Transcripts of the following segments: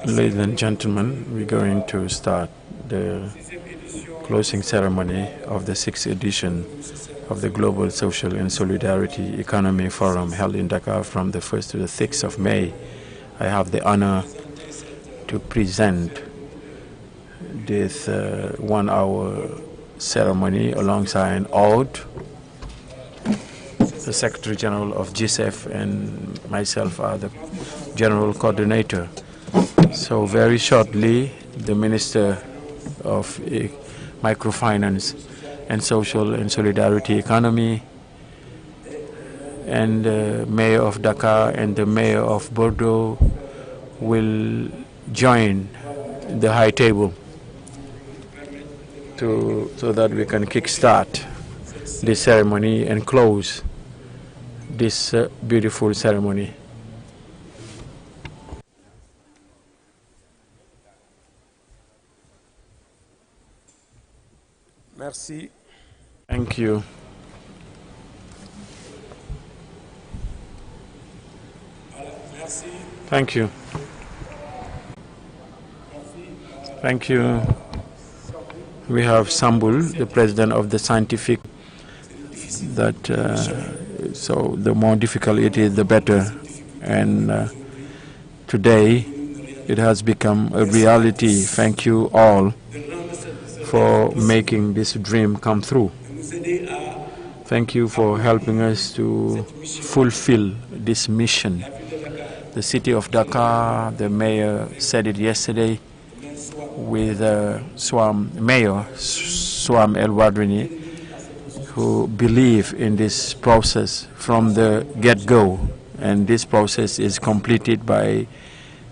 Ladies and gentlemen, we're going to start the closing ceremony of the 6th edition of the Global Social and Solidarity Economy Forum held in Dakar from the 1st to the 6th of May. I have the honor to present this one-hour ceremony alongside Aude, the Secretary General of GSEF, and myself are the General Coordinator. So very shortly, the Minister of Microfinance and Social and Solidarity Economy and the Mayor of Dakar and the Mayor of Bordeaux will join the high table so that we can kickstart this ceremony and close this beautiful ceremony. Merci. Thank you. Merci. Thank you. Thank you. We have Sambou, the president of the scientific, that so the more difficult it is, the better. And today it has become a reality. Thank you all for making this dream come through. Thank you for helping us to fulfill this mission. The city of Dakar, the mayor said it yesterday with Mayor Swam El Wadrini, who believe in this process from the get-go, and this process is completed by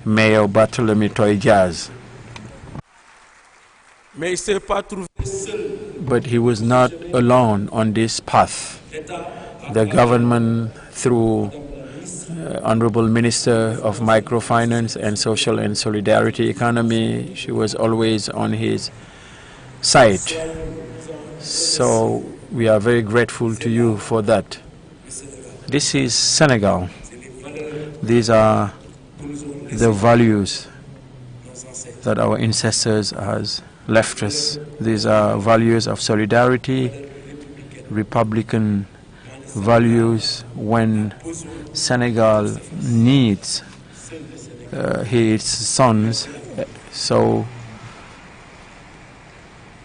Mayor Barthélémy Jazz. But he was not alone on this path. The government, through Honorable Minister of Microfinance and Social and Solidarity Economy, she was always on his side. So we are very grateful to you for that. This is Senegal. These are the values that our ancestors has left us. These are values of solidarity, Republican values when Senegal needs his sons. So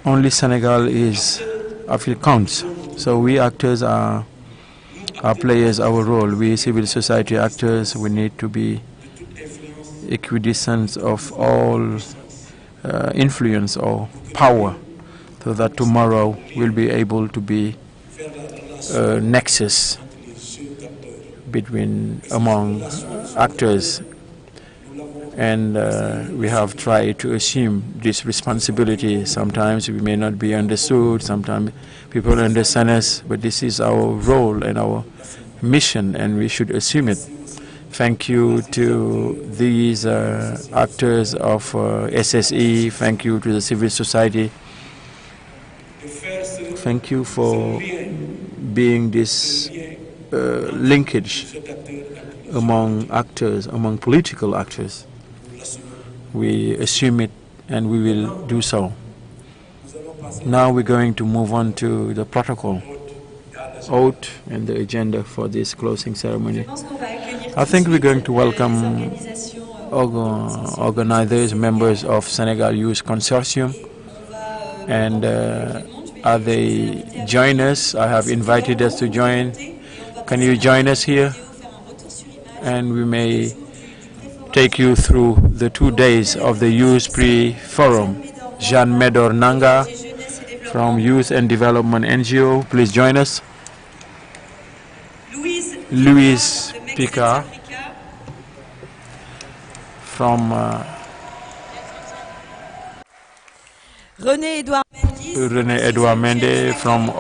only Senegal is Afrique counts. So we actors are players our role. We civil society actors, we need to be equidistant of all influence or power, so that tomorrow we'll be able to be a nexus among actors. And we have tried to assume this responsibility. Sometimes we may not be understood, sometimes people understand us, but this is our role and our mission, and we should assume it. Thank you to these actors of SSE. Thank you to the civil society. Thank you for being this linkage among actors, among political actors. We assume it, and we will do so. Now we're going to move on to the protocol, Aude, and the agenda for this closing ceremony. I think we're going to welcome organizers, members of Senegal Youth Consortium, and are they join us? I have invited us to join. Can you join us here? And we may take you through the 2 days of the Youth Pre-Forum. Jean Medor Nanga from Youth and Development NGO, please join us. Louise Picard from René Edouard Mendis from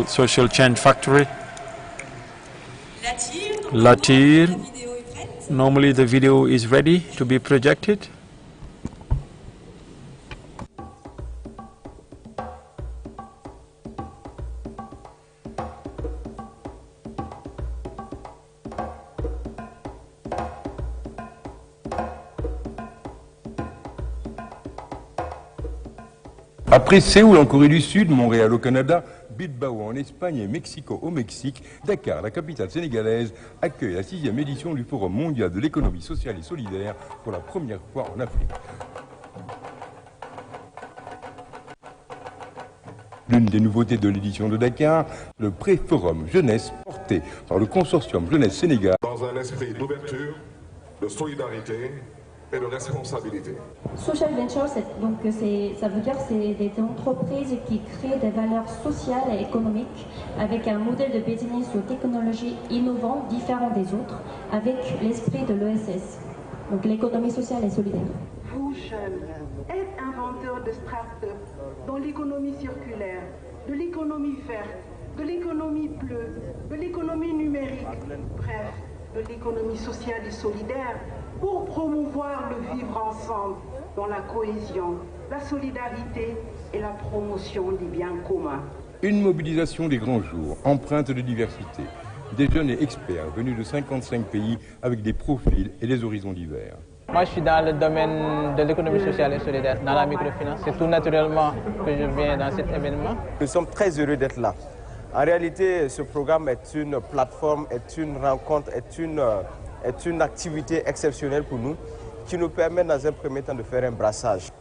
Social Change Factory. Latir, normally the video is ready to be projected. Après Séoul en Corée du Sud, Montréal au Canada, Bilbao en Espagne et Mexico au Mexique, Dakar, la capitale sénégalaise, accueille la 6e édition du Forum mondial de l'économie sociale et solidaire pour la première fois en Afrique. L'une des nouveautés de l'édition de Dakar, le pré-forum Jeunesse porté par le consortium Jeunesse Sénégal. Dans un esprit d'ouverture, de solidarité et de responsabilité. Social Venture, donc ça veut dire que c'est des entreprises qui créent des valeurs sociales et économiques avec un modèle de business ou technologie innovant, différent des autres, avec l'esprit de l'ESS, donc l'économie sociale et solidaire. Vous, jeunes, êtes inventeurs de start-up dans l'économie circulaire, de l'économie verte, de l'économie bleue, de l'économie numérique, bref, de l'économie sociale et solidaire, pour promouvoir le vivre ensemble dans la cohésion, la solidarité et la promotion des biens communs. Une mobilisation des grands jours, empreinte de diversité. Des jeunes et experts venus de 55 pays avec des profils et des horizons divers. Moi, je suis dans le domaine de l'économie sociale et solidaire, dans la microfinance. C'est tout naturellement que je viens dans cet événement. Nous sommes très heureux d'être là. En réalité, ce programme est une plateforme, est une rencontre, est une activité exceptionnelle pour nous qui nous permet dans un premier temps de faire un brassage.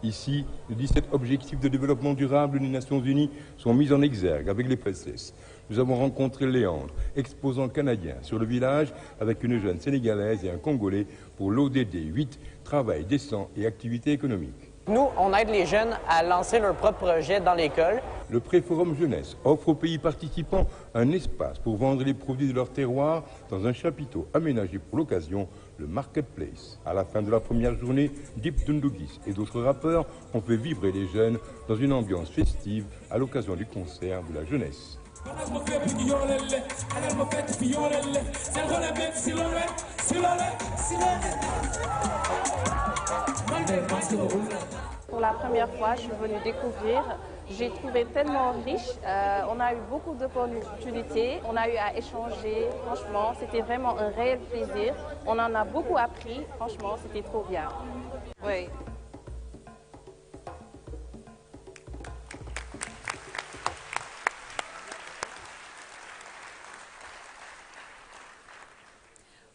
Ici, les 17 objectifs de développement durable des Nations Unies sont mis en exergue avec les PSS. Nous avons rencontré Léandre, exposant canadien sur le village avec une jeune sénégalaise et un Congolais pour l'ODD 8, travail décent et activité économique. Nous, on aide les jeunes à lancer leur propre projet dans l'école. Le pré-forum Jeunesse offre aux pays participants un espace pour vendre les produits de leur terroir dans un chapiteau aménagé pour l'occasion, le Marketplace. À la fin de la première journée, Diop et d'autres rappeurs ont fait vibrer les jeunes dans une ambiance festive à l'occasion du concert de la jeunesse. Pour la première fois, je suis venue découvrir. J'ai trouvé tellement riche. On a eu beaucoup d'opportunités. On a eu à échanger. Franchement, c'était vraiment un réel plaisir. On en a beaucoup appris. Franchement, c'était trop bien. Oui.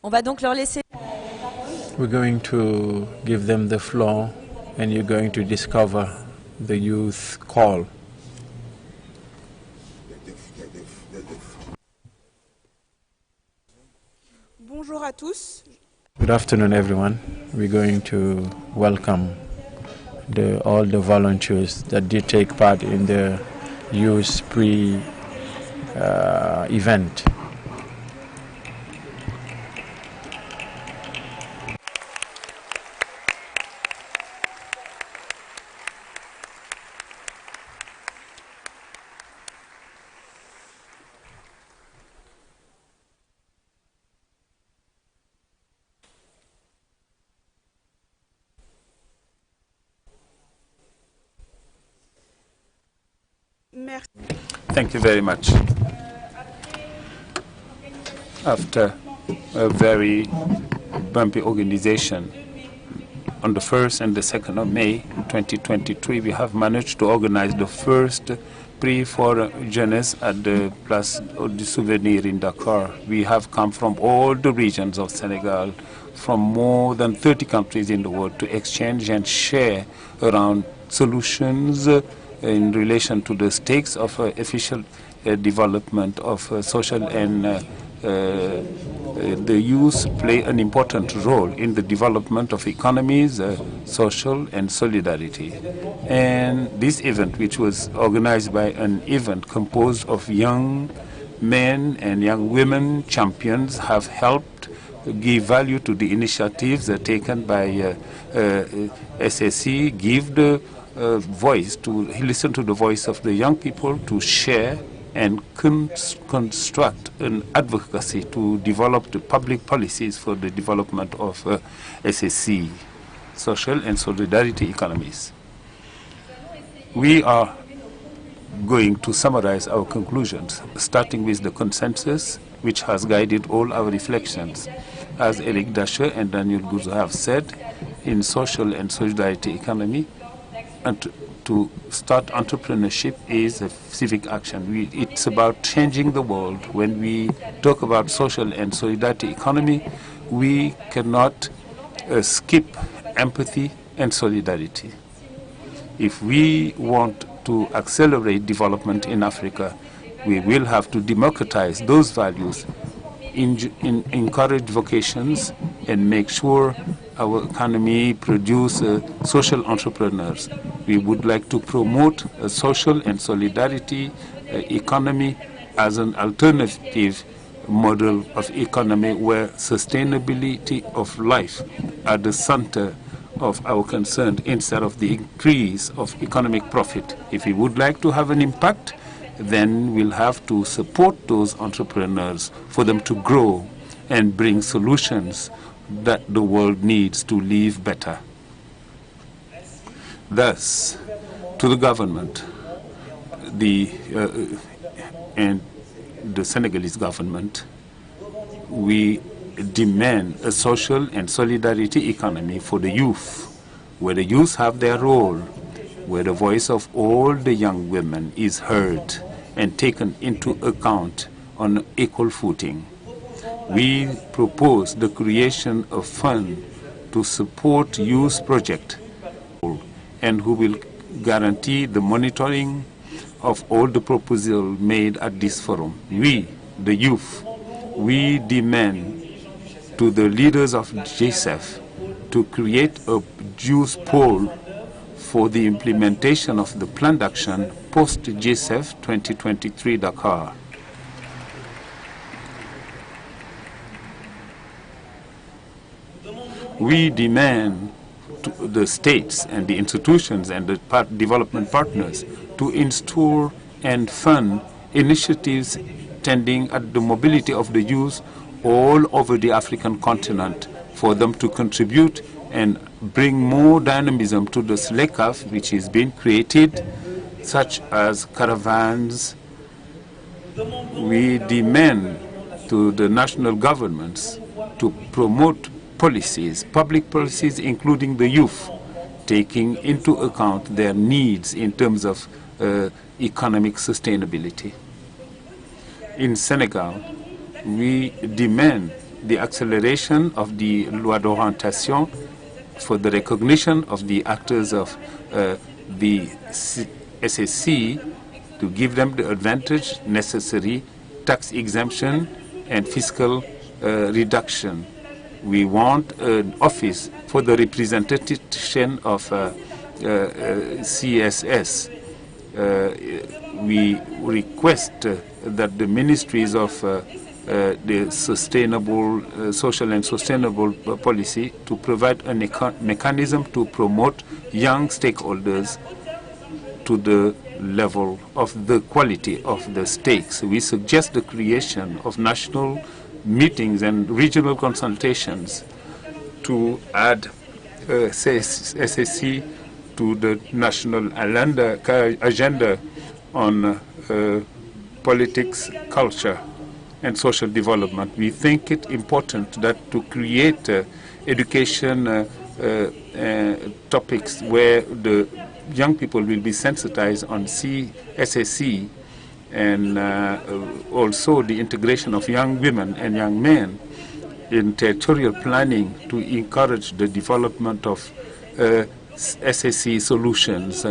On va donc leur laisser. We're going to give them the floor and you're going to discover the youth call. Bonjour à tous. Good afternoon, everyone. We're going to welcome all the volunteers that did take part in the youth event. Merci. Thank you very much. After a very bumpy organization, on the 1st and the 2nd of May 2023, we have managed to organize the first prix for Jeunesse at the Place du Souvenir in Dakar. We have come from all the regions of Senegal, from more than 30 countries in the world, to exchange and share around solutions in relation to the stakes of efficient development of social and the youth play an important role in the development of economies, social and solidarity. And this event, which was organized by an event composed of young men and young women champions, have helped give value to the initiatives taken by SSC, give the voice, to listen to the voice of the young people, to share and construct an advocacy to develop the public policies for the development of SSC, social and solidarity economies. We are going to summarize our conclusions, starting with the consensus which has guided all our reflections. As Eric Dasher and Daniel Gouzo have said, in social and solidarity economy, to start entrepreneurship is a civic action. It's about changing the world. When we talk about social and solidarity economy, we cannot skip empathy and solidarity. If we want to accelerate development in Africa, we will have to democratize those values, encourage vocations, and make sure our economy produces social entrepreneurs. We would like to promote a social and solidarity economy as an alternative model of economy where sustainability of life at the center of our concern instead of the increase of economic profit. If we would like to have an impact, then we'll have to support those entrepreneurs for them to grow and bring solutions that the world needs to live better. Thus, to the government, and the Senegalese government, we demand a social and solidarity economy for the youth, where the youth have their role, where the voice of all the young women is heard and taken into account on equal footing. We propose the creation of funds to support youth projects and who will guarantee the monitoring of all the proposals made at this forum. We, the youth, we demand to the leaders of GSEF to create a youth poll for the implementation of the planned action post-GSEF2023 Dakar. We demand to the states and the institutions and the development partners to install and fund initiatives tending at the mobility of the youth all over the African continent for them to contribute and bring more dynamism to the SLECAF, which is being created, such as caravans. We demand to the national governments to promote policies, public policies, including the youth, taking into account their needs in terms of economic sustainability. In Senegal, we demand the acceleration of the loi d'orientation for the recognition of the actors of the SSC to give them the advantage necessary, tax exemption and fiscal reduction. We want an office for the representation of CSS. We request that the ministries of the sustainable, social and sustainable policy to provide a mechanism to promote young stakeholders to the level of the quality of the stakes. We suggest the creation of national meetings and regional consultations to add SSC to the national agenda on politics, culture, and social development. We think it important that to create education topics where the young people will be sensitized on SSC and also the integration of young women and young men in territorial planning to encourage the development of SSC solutions.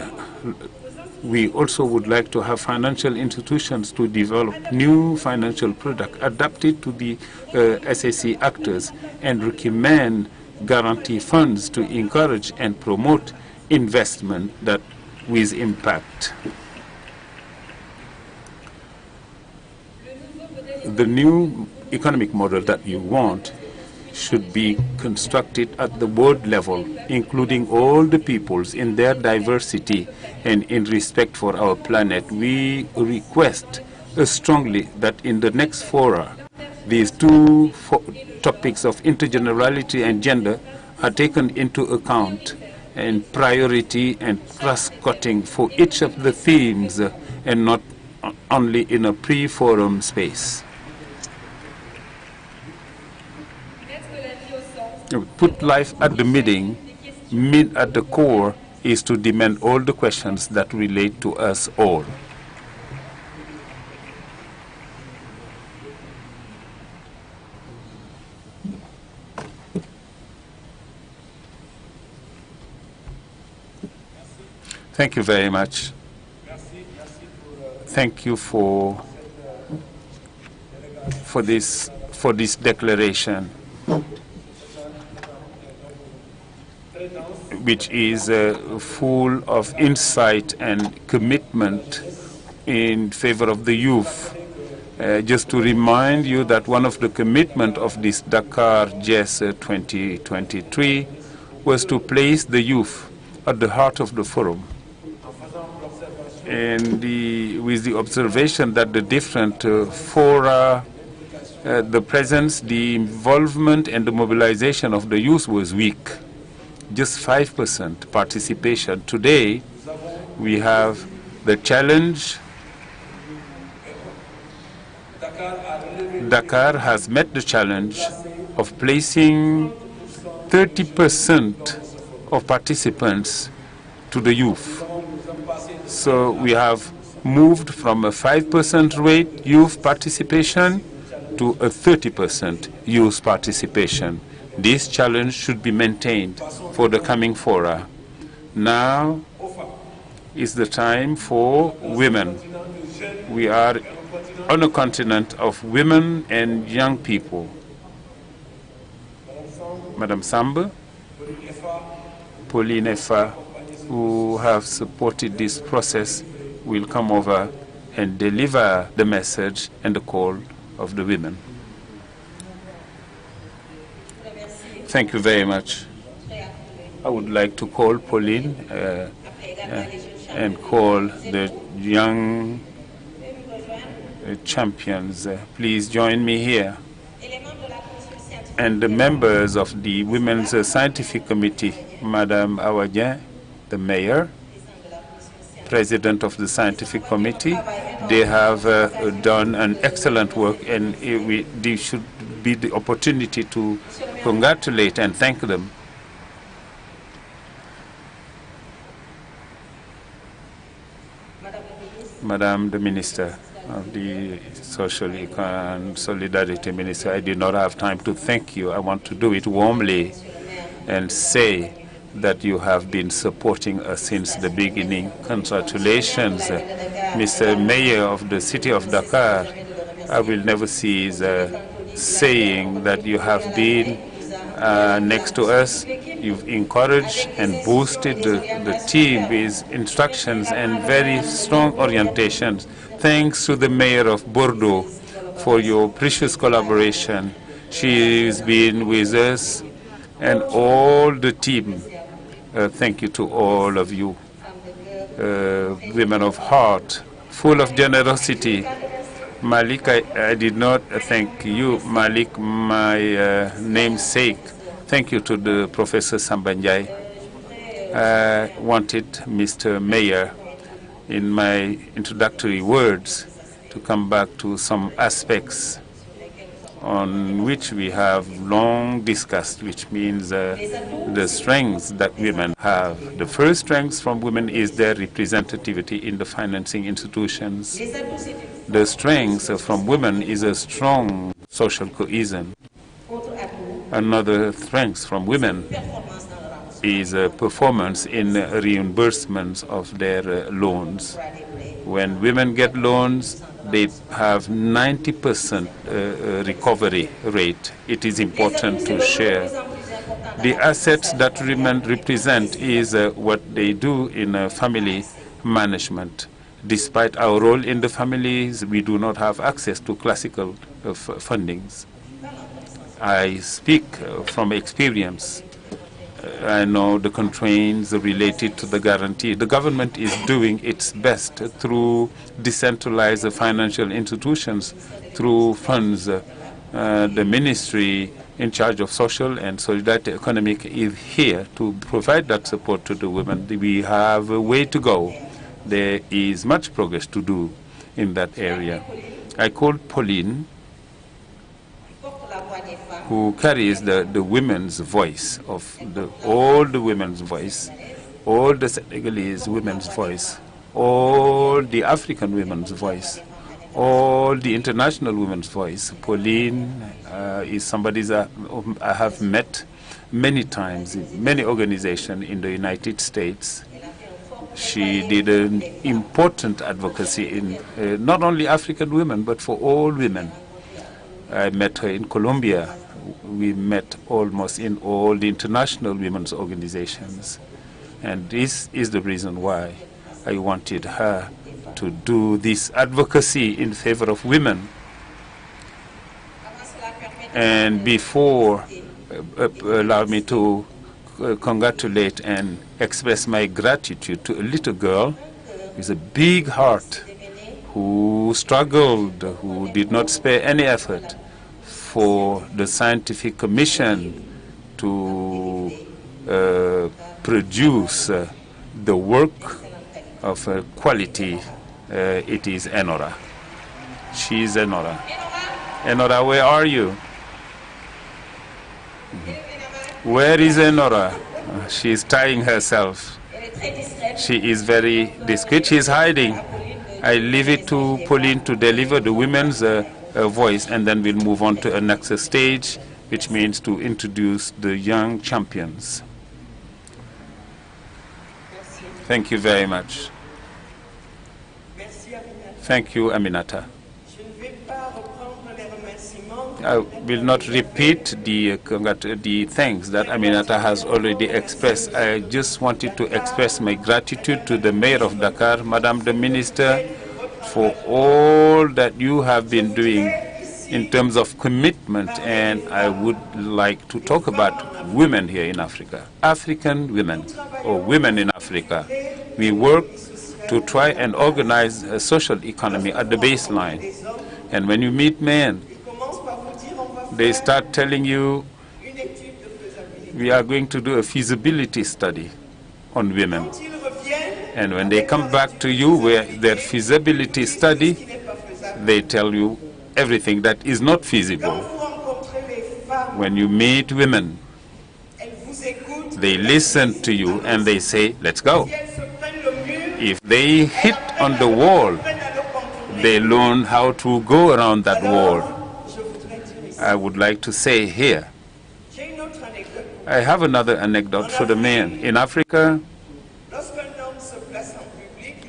We also would like to have financial institutions to develop new financial products adapted to the SSC actors and recommend guarantee funds to encourage and promote investment that with impact. The new economic model that you want should be constructed at the world level, including all the peoples in their diversity and in respect for our planet. We request strongly that in the next fora, these two topics of intergenerationality and gender are taken into account and priority and cross-cutting for each of the themes and not only in a pre-forum space. Put life at the at the core, is to demand all the questions that relate to us all. Thank you very much. Thank you for this declaration, which is full of insight and commitment in favor of the youth. Just to remind you that one of the commitments of this DakarGSEF 2023 was to place the youth at the heart of the forum, and with the observation that the different fora, the presence, the involvement, and the mobilization of the youth was weak. Just 5% participation. Today, we have the challenge. Dakar has met the challenge of placing 30% of participants to the youth. So we have moved from a 5% rate youth participation to a 30% youth participation. This challenge should be maintained for the coming fora. Now is the time for women. We are on a continent of women and young people. Madam Sambou, Pauline, Effa, who have supported this process, will come over and deliver the message and the call of the women. Thank you very much. I would like to call Pauline and call the young champions. Please join me here. And the members of the Women's Scientific Committee, Madame Aude, the mayor, president of the Scientific Committee, they have done an excellent work, and there should be the opportunity to congratulate and thank them. Madame the Minister of the Social and Solidarity Minister, I did not have time to thank you. I want to do it warmly and say that you have been supporting us since the beginning. Congratulations, Mr. Mayor of the city of Dakar. I will never cease saying that you have been next to us. You've encouraged and boosted the team with instructions and very strong orientations. Thanks to the mayor of Bordeaux for your precious collaboration. She has been with us and all the team. Thank you to all of you, women of heart, full of generosity. Malick, I did not thank you, Malick, my namesake. Thank you to the Professor Sambanjai. I wanted Mr. Mayor, in my introductory words, to come back to some aspects on which we have long discussed, which means the strengths that women have. The first strength from women is their representativity in the financing institutions. The strength from women is a strong social cohesion. Another strength from women is performance in reimbursements of their loans. When women get loans, they have 90% recovery rate. It is important to share. The assets that women represent is what they do in family management. Despite our role in the families, we do not have access to classical fundings. I speak from experience. I know the constraints related to the guarantee. The government is doing its best through decentralized financial institutions, through funds. The ministry in charge of social and solidarity economic is here to provide that support to the women. We have a way to go. There is much progress to do in that area. I called Pauline, who carries the women's voice, all the women's voice, all the Senegalese women's voice, all the African women's voice, all the international women's voice. Pauline is somebody that I have met many times in many organizations in the United States. She did an important advocacy in not only African women, but for all women. I met her in Colombia. We met almost in all the international women's organizations. And this is the reason why I wanted her to do this advocacy in favor of women. And before, allow me to congratulate and express my gratitude to a little girl with a big heart who struggled, who did not spare any effort for the Scientific Commission to produce the work of quality. It is Enora. She is Enora. Enora, where are you? Where is Enora? She is tying herself. She is very discreet. She is hiding. I leave it to Pauline to deliver the women's voice, and then we'll move on to a next stage, which means to introduce the young champions. Thank you very much. Thank you, Aminata. I will not repeat the thanks that Aminata has already expressed. I just wanted to express my gratitude to the Mayor of Dakar, Madame the Minister, for all that you have been doing in terms of commitment. And I would like to talk about women here in Africa, African women, or women in Africa. We work to try and organize a social economy at the baseline. And when you meet men, they start telling you, we are going to do a feasibility study on women. And when they come back to you with their feasibility study, they tell you everything that is not feasible. When you meet women, they listen to you and they say, let's go. If they hit on the wall, they learn how to go around that wall. I would like to say here, I have another anecdote for the men. In Africa,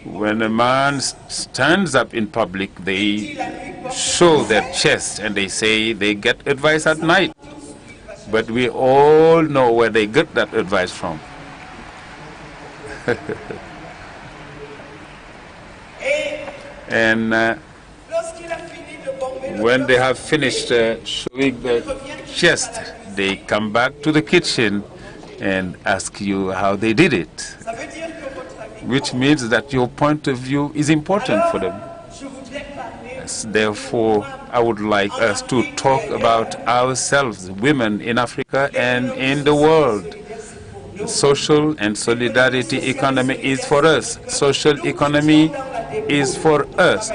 when a man stands up in public, they show their chest and they say they get advice at night. But we all know where they get that advice from. And when they have finished showing their chest, they come back to the kitchen and ask you how they did it, which means that your point of view is important for them. Yes, therefore, I would like us to talk about ourselves, women in Africa and in the world. The social and solidarity economy is for us. Social economy is for us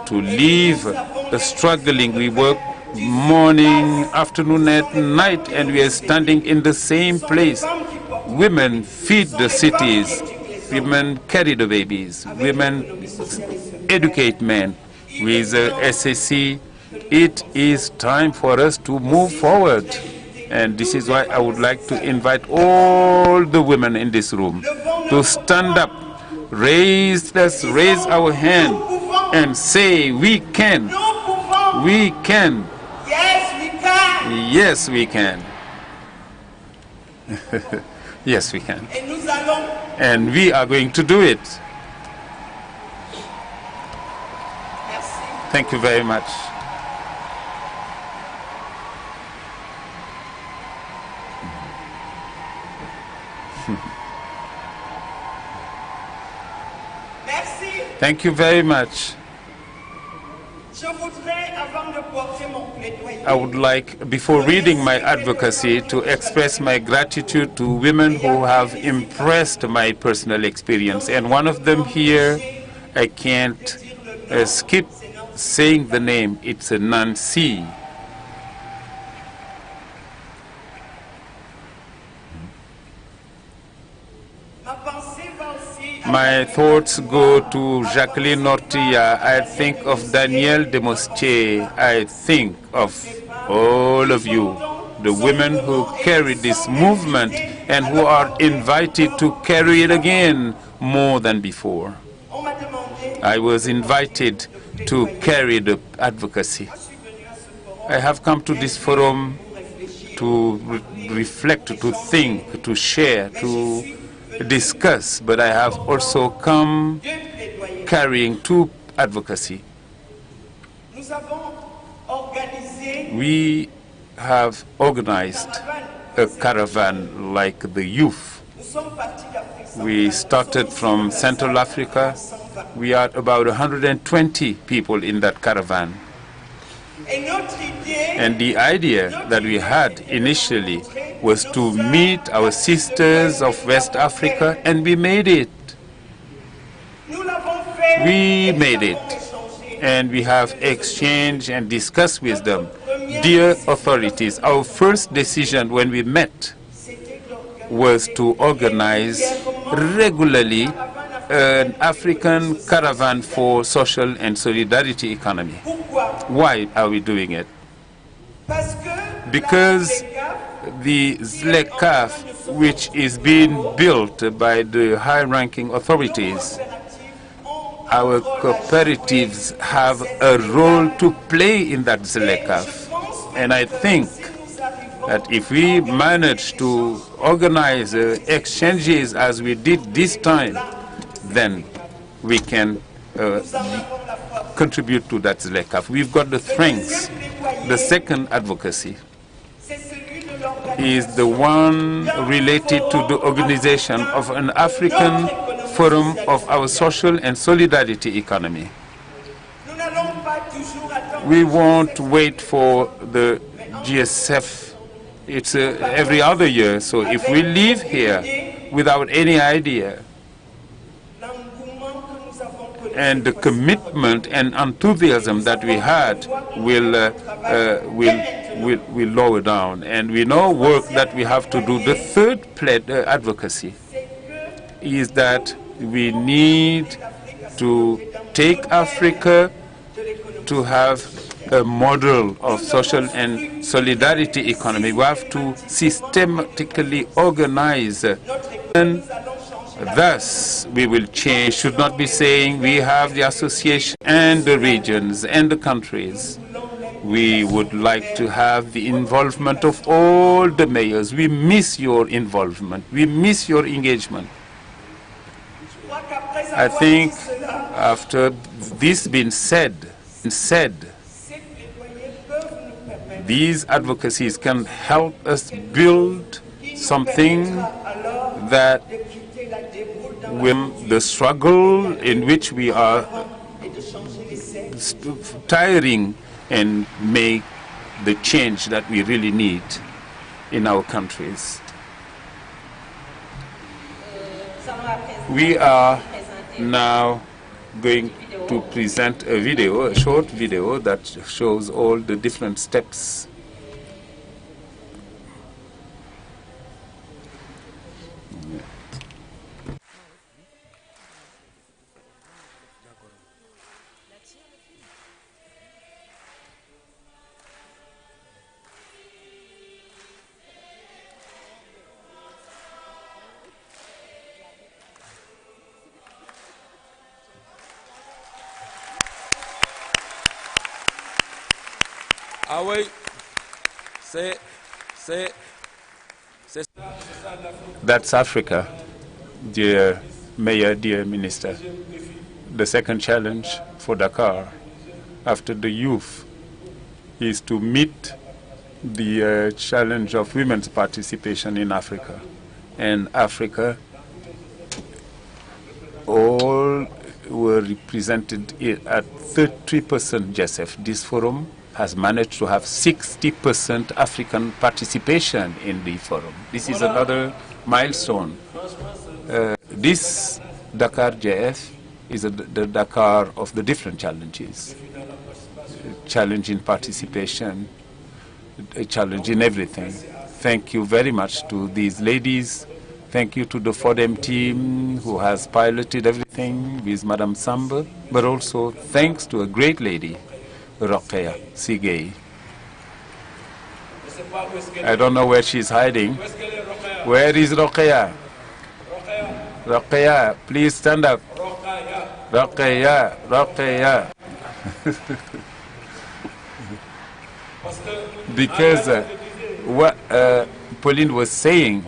to leave the struggling. We work morning, afternoon, at night, and we are standing in the same place. Women feed the cities. Women carry the babies. Women educate men. With the SAC, it is time for us to move forward. And this is why I would like to invite all the women in this room to stand up, raise our hand, and say, we can. We can. Yes, we can. Yes, we can. Yes, we can. And we are going to do it. Thank you very much. Thank you very much. I would like, before reading my advocacy, to express my gratitude to women who have impressed my personal experience. And one of them here, I can't skip saying the name. It's a Nancy. My thoughts go to Jacqueline Nortilla. I think of Danielle Demosche. I think of all of you, the women who carried this movement and who are invited to carry it again more than before. I was invited to carry the advocacy. I have come to this forum to reflect, to think, to share, to discuss, but I have also come carrying to advocacy. We have organized a caravan like the youth. We started from Central Africa. We are about 120 people in that caravan. And the idea that we had initially was to meet our sisters of West Africa, and we made it. We made it. And we have exchanged and discussed with them. Dear authorities, our first decision when we met was to organize regularly an African caravan for social and solidarity economy. Why are we doing it? Because the GSEF, which is being built by the high-ranking authorities, our cooperatives have a role to play in that GSEF. And I think that if we manage to organize exchanges as we did this time, then we can contribute to that GSEF. We've got the strengths. The second advocacy is the one related to the organization of an African forum of our social and solidarity economy. We won't wait for the GSEF. It's every other year. So if we leave here without any idea, and the commitment and enthusiasm that we had will lower down. And we know work that we have to do. The third advocacy is that we need to take Africa to have a model of social and solidarity economy. We have to systematically organize, and thus we will change. Should not be saying we have the association and the regions and the countries. We would like to have the involvement of all the mayors. We miss your involvement. We miss your engagement. I think after this being said, these advocacies can help us build something that will the struggle in which we are tiring and make the change that we really need in our countries. We are now going to present a video, a short video that shows all the different steps. Ah oui, That's Africa, dear Mayor, dear Minister. The second challenge for Dakar, after the youth, is to meet the challenge of women's participation in Africa. And Africa, all were represented at 30% GSEF. This forum has managed to have 60% African participation in the forum. This is another milestone. This DakarGSEF is the Dakar of the different challenges. A challenge in participation, a challenge in everything. Thank you very much to these ladies Thank you to the FODEM team who has piloted everything with Madame Sambou, but also thanks to a great lady, Rokhaya Sigay. I don't know where she's hiding. Where is Rokhaya? Rokhaya, please stand up. Rokhaya, Rokhaya. Because what Pauline was saying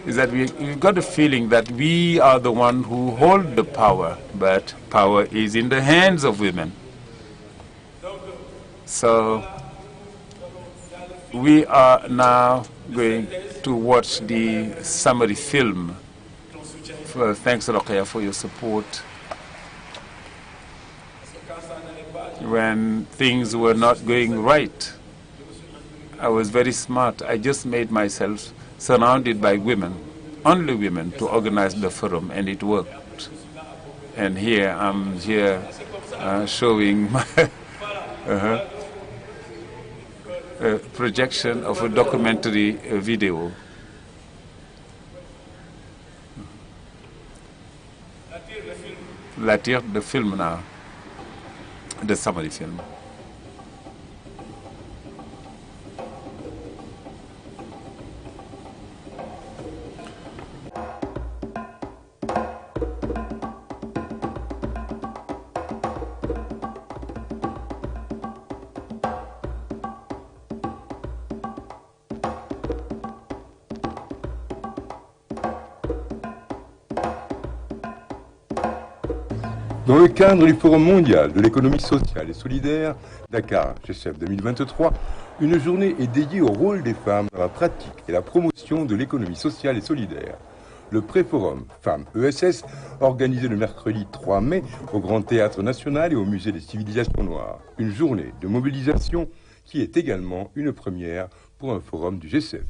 is that we've got a feeling that we are the one who hold the power, but power is in the hands of women. So we are now going to watch the summary film. Thanks, Rokhaya, for your support. When things were not going right, I was very smart. I just made myself surrounded by women, only women, to organize the forum, and it worked. And here I'm showing my projection of a documentary video. Latir, the film now, the summary film. Dans le cadre du Forum mondial de l'économie sociale et solidaire, Dakar GSEF 2023, une journée est dédiée au rôle des femmes dans la pratique et la promotion de l'économie sociale et solidaire. Le pré-forum Femmes ESS, organisé le mercredi 3 mai au Grand Théâtre National et au Musée des Civilisations Noires. Une journée de mobilisation qui est également une première pour un forum du GSEF.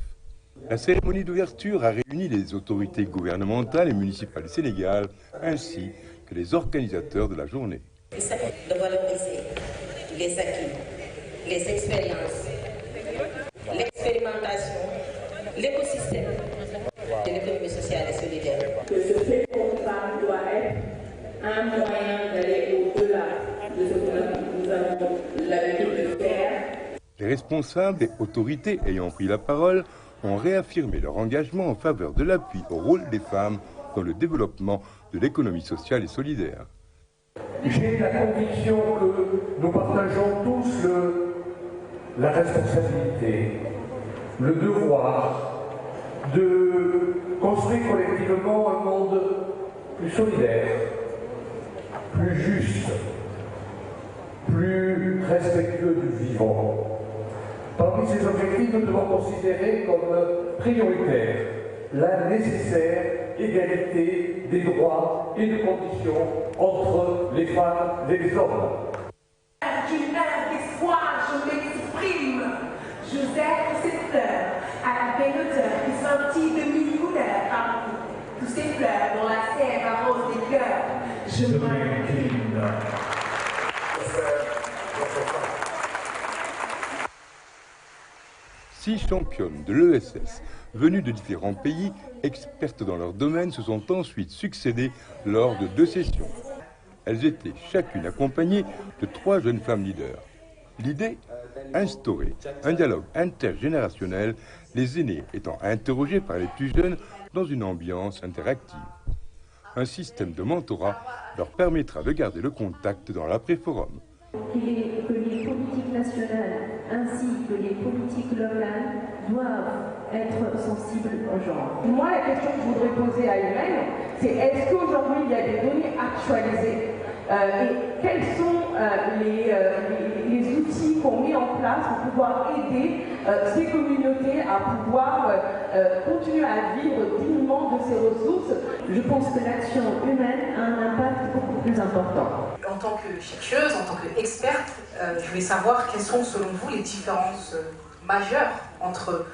La cérémonie d'ouverture a réuni les autorités gouvernementales et municipales du Sénégal, ainsi que les organisateurs de la journée. De valoriser les acquis, les expériences, l'expérimentation, l'écosystème de l'économie sociale et solidaire. Que ce fait pour femmes doit être un moyen d'aller au-delà de ce que nous avons l'habitude de faire. Les responsables et autorités ayant pris la parole ont réaffirmé leur engagement en faveur de l'appui au rôle des femmes dans le développement de l'économie sociale et solidaire. J'ai la conviction que nous partageons tous la responsabilité, le devoir de construire collectivement un monde plus solidaire, plus juste, plus respectueux du vivant. Parmi ces objectifs, nous devons considérer comme prioritaire la nécessaire égalité des droits et de conditions entre les femmes et les hommes. D'une ère d'espoir, je m'exprime. Joseph, cette fleur, à la belle odeur qui sentit de mille couleurs partout. Tous ces fleurs dont la sève arrose des cœurs. Je m'incline. 6 championnes de l'ESS venues de différents pays, expertes dans leur domaine, se sont ensuite succédées lors de 2 sessions. Elles étaient chacune accompagnées de 3 jeunes femmes leaders. L'idée, instaurer un dialogue intergénérationnel, les aînés étant interrogés par les plus jeunes dans une ambiance interactive. Un système de mentorat leur permettra de garder le contact dans l'après-forum. Que les politiques nationales ainsi que les politiques locales doivent être sensibles au genre. Moi, la question que je voudrais poser à Hélène, c'est est-ce qu'aujourd'hui il y a des données actualisées et quels sont les outils qu'on met en place pour pouvoir aider ces communautés à pouvoir continuer à vivre dignement de ces ressources. Je pense que l'action humaine a un impact beaucoup plus important. En tant que chercheuse, en tant qu'experte, je voulais savoir quelles sont selon vous les différences majeures entre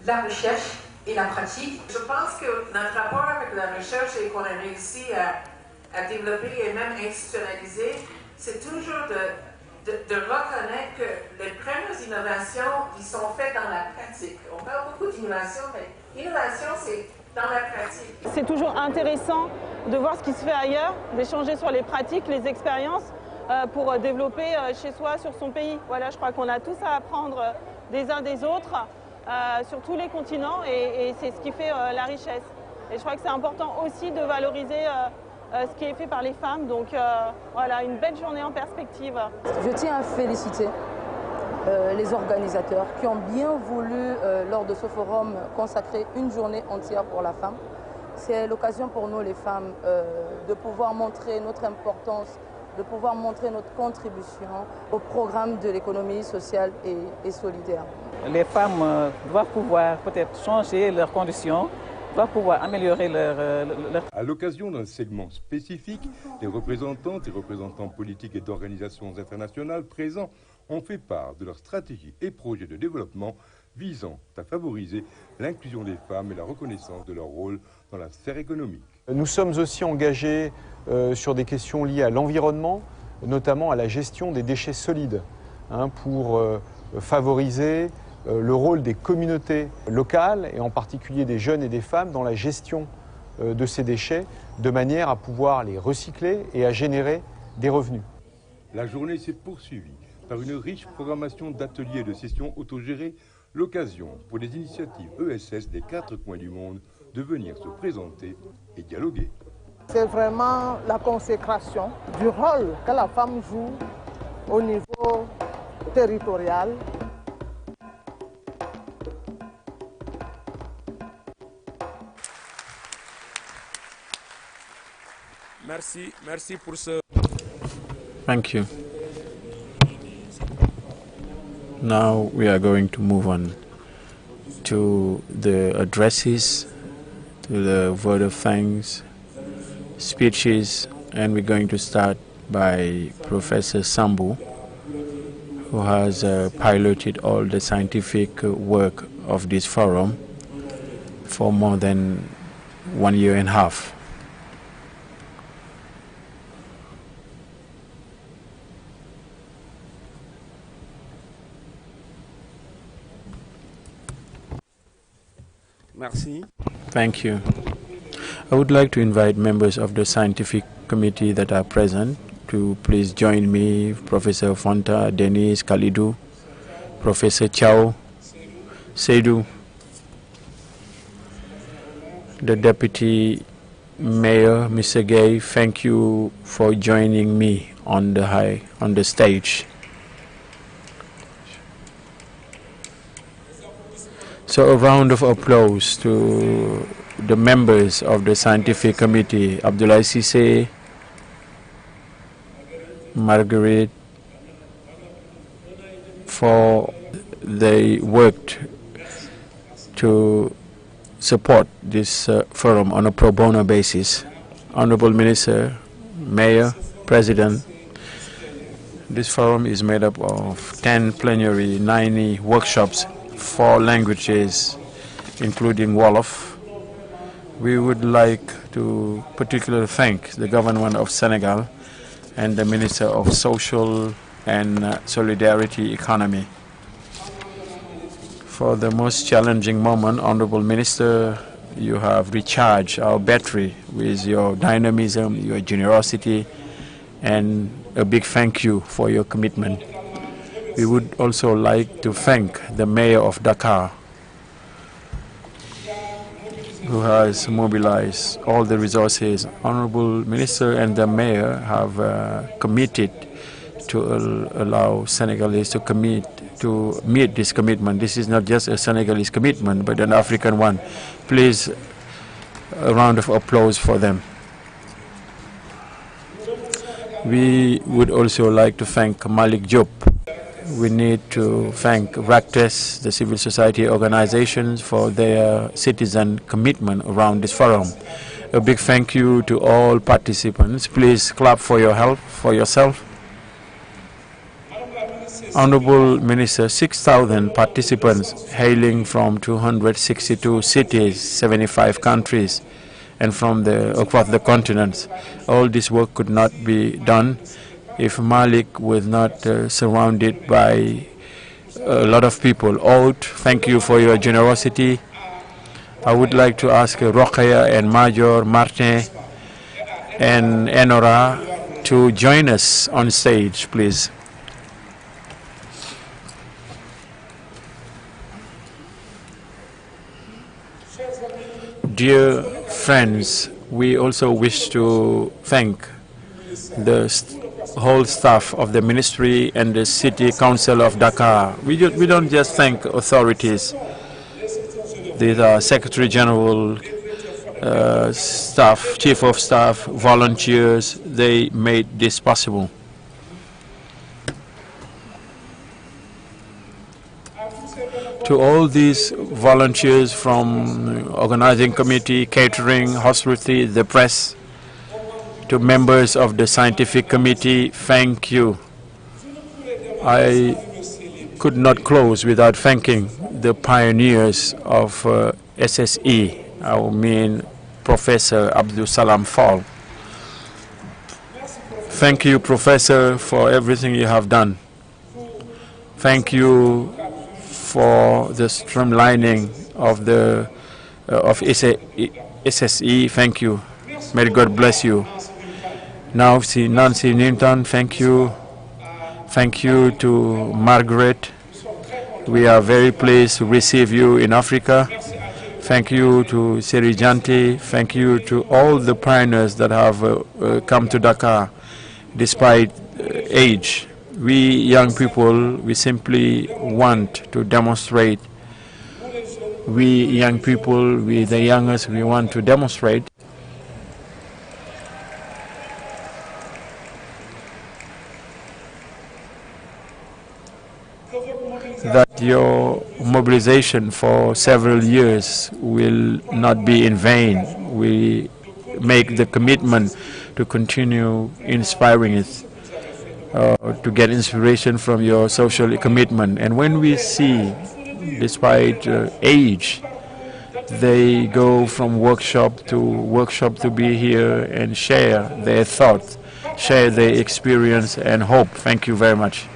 la recherche et la pratique. Je pense que notre rapport avec la recherche et qu'on a réussi à développer et même institutionnaliser, c'est toujours de reconnaître que les premières innovations, ils sont faites dans la pratique. On parle beaucoup d'innovation, mais l'innovation, c'est dans la pratique. C'est toujours intéressant de voir ce qui se fait ailleurs, d'échanger sur les pratiques, les expériences pour développer chez soi, sur son pays. Voilà, je crois qu'on a tous à apprendre des uns des autres sur tous les continents et c'est ce qui fait la richesse. Et je crois que c'est important aussi de valoriser ce qui est fait par les femmes. Donc voilà, une belle journée en perspective. Je tiens à féliciter les organisateurs qui ont bien voulu, lors de ce forum, consacrer une journée entière pour la femme. C'est l'occasion pour nous, les femmes, de pouvoir montrer notre importance, de pouvoir montrer notre contribution au programme de l'économie sociale et solidaire. Les femmes doivent pouvoir peut-être changer leurs conditions, doivent pouvoir améliorer leur... À l'occasion d'un segment spécifique, les représentantes et représentants politiques et d'organisations internationales présents ont fait part de leur stratégie et projets de développement visant à favoriser l'inclusion des femmes et la reconnaissance de leur rôle dans la sphère économique. Nous sommes aussi engagés sur des questions liées à l'environnement, notamment à la gestion des déchets solides, pour favoriser le rôle des communautés locales et en particulier des jeunes et des femmes dans la gestion de ces déchets, de manière à pouvoir les recycler et à générer des revenus. La journée s'est poursuivie par une riche programmation d'ateliers et de sessions autogérées, l'occasion pour les initiatives ESS des 4 coins du monde de venir se présenter et dialoguer. C'est vraiment la consécration du rôle que la femme joue au niveau territorial. Merci pour ce... Thank you. Now we are going to move on to the addresses, to the vote of thanks, speeches, and we're going to start by Professor Sambou, who has piloted all the scientific work of this forum for more than 1.5 years. Merci. Thank you. I would like to invite members of the scientific committee that are present to please join me, Professor Fonta, Denis, Khalidou, Professor Chow, Seydou, the Deputy Mayor, Mr. Gay. Thank you for joining me on the stage. So a round of applause to the members of the scientific committee, Abdoulaye Cissé, Marguerite, for they worked to support this forum on a pro bono basis. Honorable Minister, Mayor, President, this forum is made up of 10 plenary, 90 workshops, 4 languages, including Wolof. We would like to particularly thank the government of Senegal and the Minister of Social and Solidarity Economy. For the most challenging moment, Honorable Minister, you have recharged our battery with your dynamism, your generosity, and a big thank you for your commitment. We would also like to thank the Mayor of Dakar, who has mobilized all the resources. Honorable Minister and the Mayor have committed to allow Senegalese to meet this commitment. This is not just a Senegalese commitment, but an African one. Please, a round of applause for them. We would also like to thank Malick Diop. We need to thank RACTES, the civil society organizations, for their citizen commitment around this forum. A big thank you to all participants. Please clap for your help, for yourself. Honorable Minister, 6,000 participants hailing from 262 cities, 75 countries, and from across the continents. All this work could not be done if Malick was not surrounded by a lot of people. Aude, thank you for your generosity. I would like to ask Rokhaya and Major, Martin and Enora to join us on stage, please. Dear friends, we also wish to thank the whole staff of the Ministry and the City Council of Dakar. We don't just thank authorities. These are Secretary General, staff, Chief of Staff, volunteers. They made this possible. To all these volunteers from organizing committee, catering, hospitality, the press, to members of the scientific committee, thank you. I could not close without thanking the pioneers of SSE, I mean Professor Abdul Salam Fall. Thank you, Professor, for everything you have done. Thank you for the streamlining of the SSE. Thank you. May God bless you. Now, Nancy Newton, thank you. Thank you to Margaret. We are very pleased to receive you in Africa. Thank you to Sirijanti. Thank you to all the pioneers that have come to Dakar despite age. We young people, we simply want to demonstrate. We young people, we the youngest, we want to demonstrate that your mobilization for several years will not be in vain. We make the commitment to continue inspiring it, to get inspiration from your social commitment. And when we see, despite age, they go from workshop to be here and share their thoughts, share their experience and hope. Thank you very much.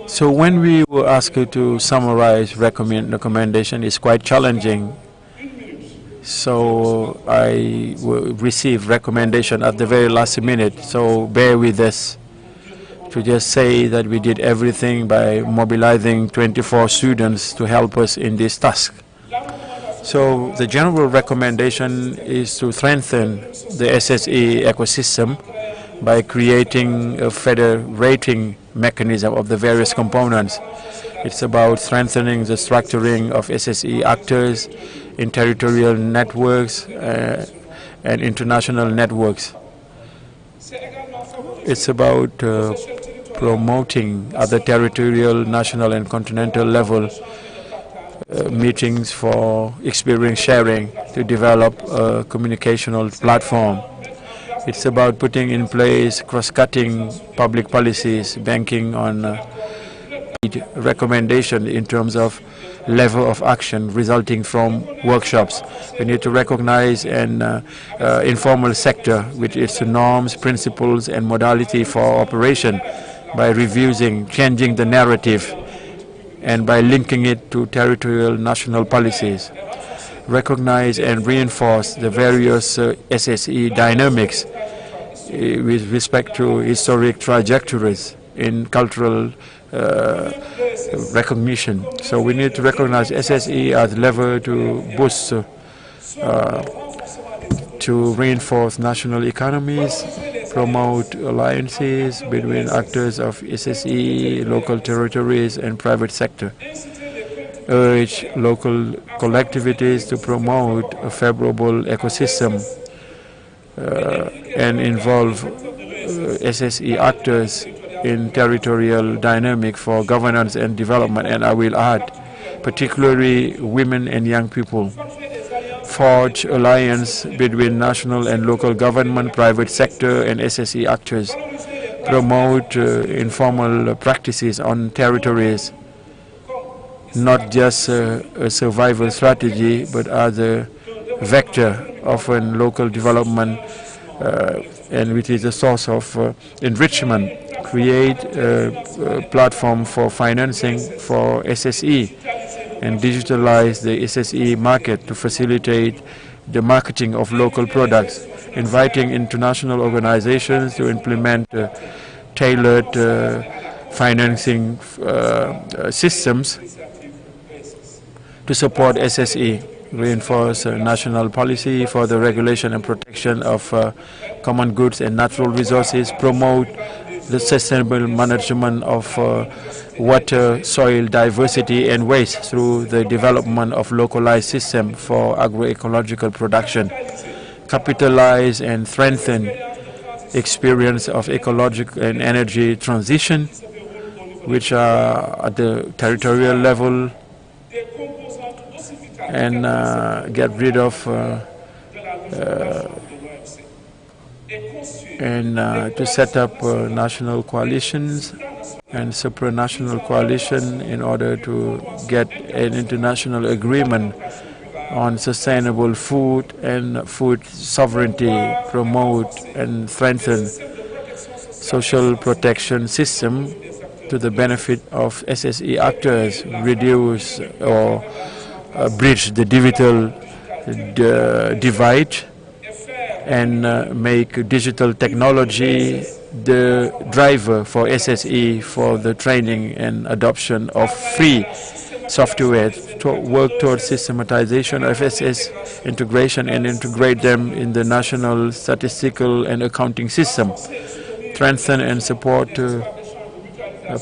So when we were asked to summarize recommendation, it's quite challenging. So I received recommendation at the very last minute. So bear with us to just say that we did everything by mobilizing 24 students to help us in this task. So the general recommendation is to strengthen the SSE ecosystem by creating a federating mechanism of the various components. It's about strengthening the structuring of SSE actors in territorial networks and international networks. It's about promoting at the territorial, national and continental level meetings for experience sharing to develop a communicational platform. It's about putting in place cross-cutting public policies, banking on recommendation in terms of level of action resulting from workshops. We need to recognize an informal sector with its norms, principles, and modality for operation by reviewing, changing the narrative, and by linking it to territorial national policies. Recognize and reinforce the various SSE dynamics with respect to historic trajectories in cultural recognition. So we need to recognize SSE as lever to boost, to reinforce national economies, promote alliances between actors of SSE, local territories, and private sector. Urge local collectivities to promote a favorable ecosystem and involve SSE actors in territorial dynamic for governance and development, and I will add, particularly women and young people. Forge alliance between national and local government, private sector, and SSE actors. Promote informal practices on territories, not just a survival strategy, but as a vector of local development, and which is a source of enrichment create a platform for financing for SSE and digitalize the SSE market to facilitate the marketing of local products, inviting international organizations to implement tailored financing systems to support SSE, reinforce national policy for the regulation and protection of common goods and natural resources, promote the sustainable management of water, soil diversity and waste through the development of localized systems for agroecological production, capitalize and strengthen experience of ecological and energy transition, which are at the territorial level, and get rid of to set up national coalitions and supranational coalition in order to get an international agreement on sustainable food and food sovereignty, promote and strengthen social protection system to the benefit of SSE actors, reduce or bridge the digital divide, and make digital technology the driver for SSE for the training and adoption of free software to work towards systematization of SS integration and integrate them in the national statistical and accounting system, strengthen and support a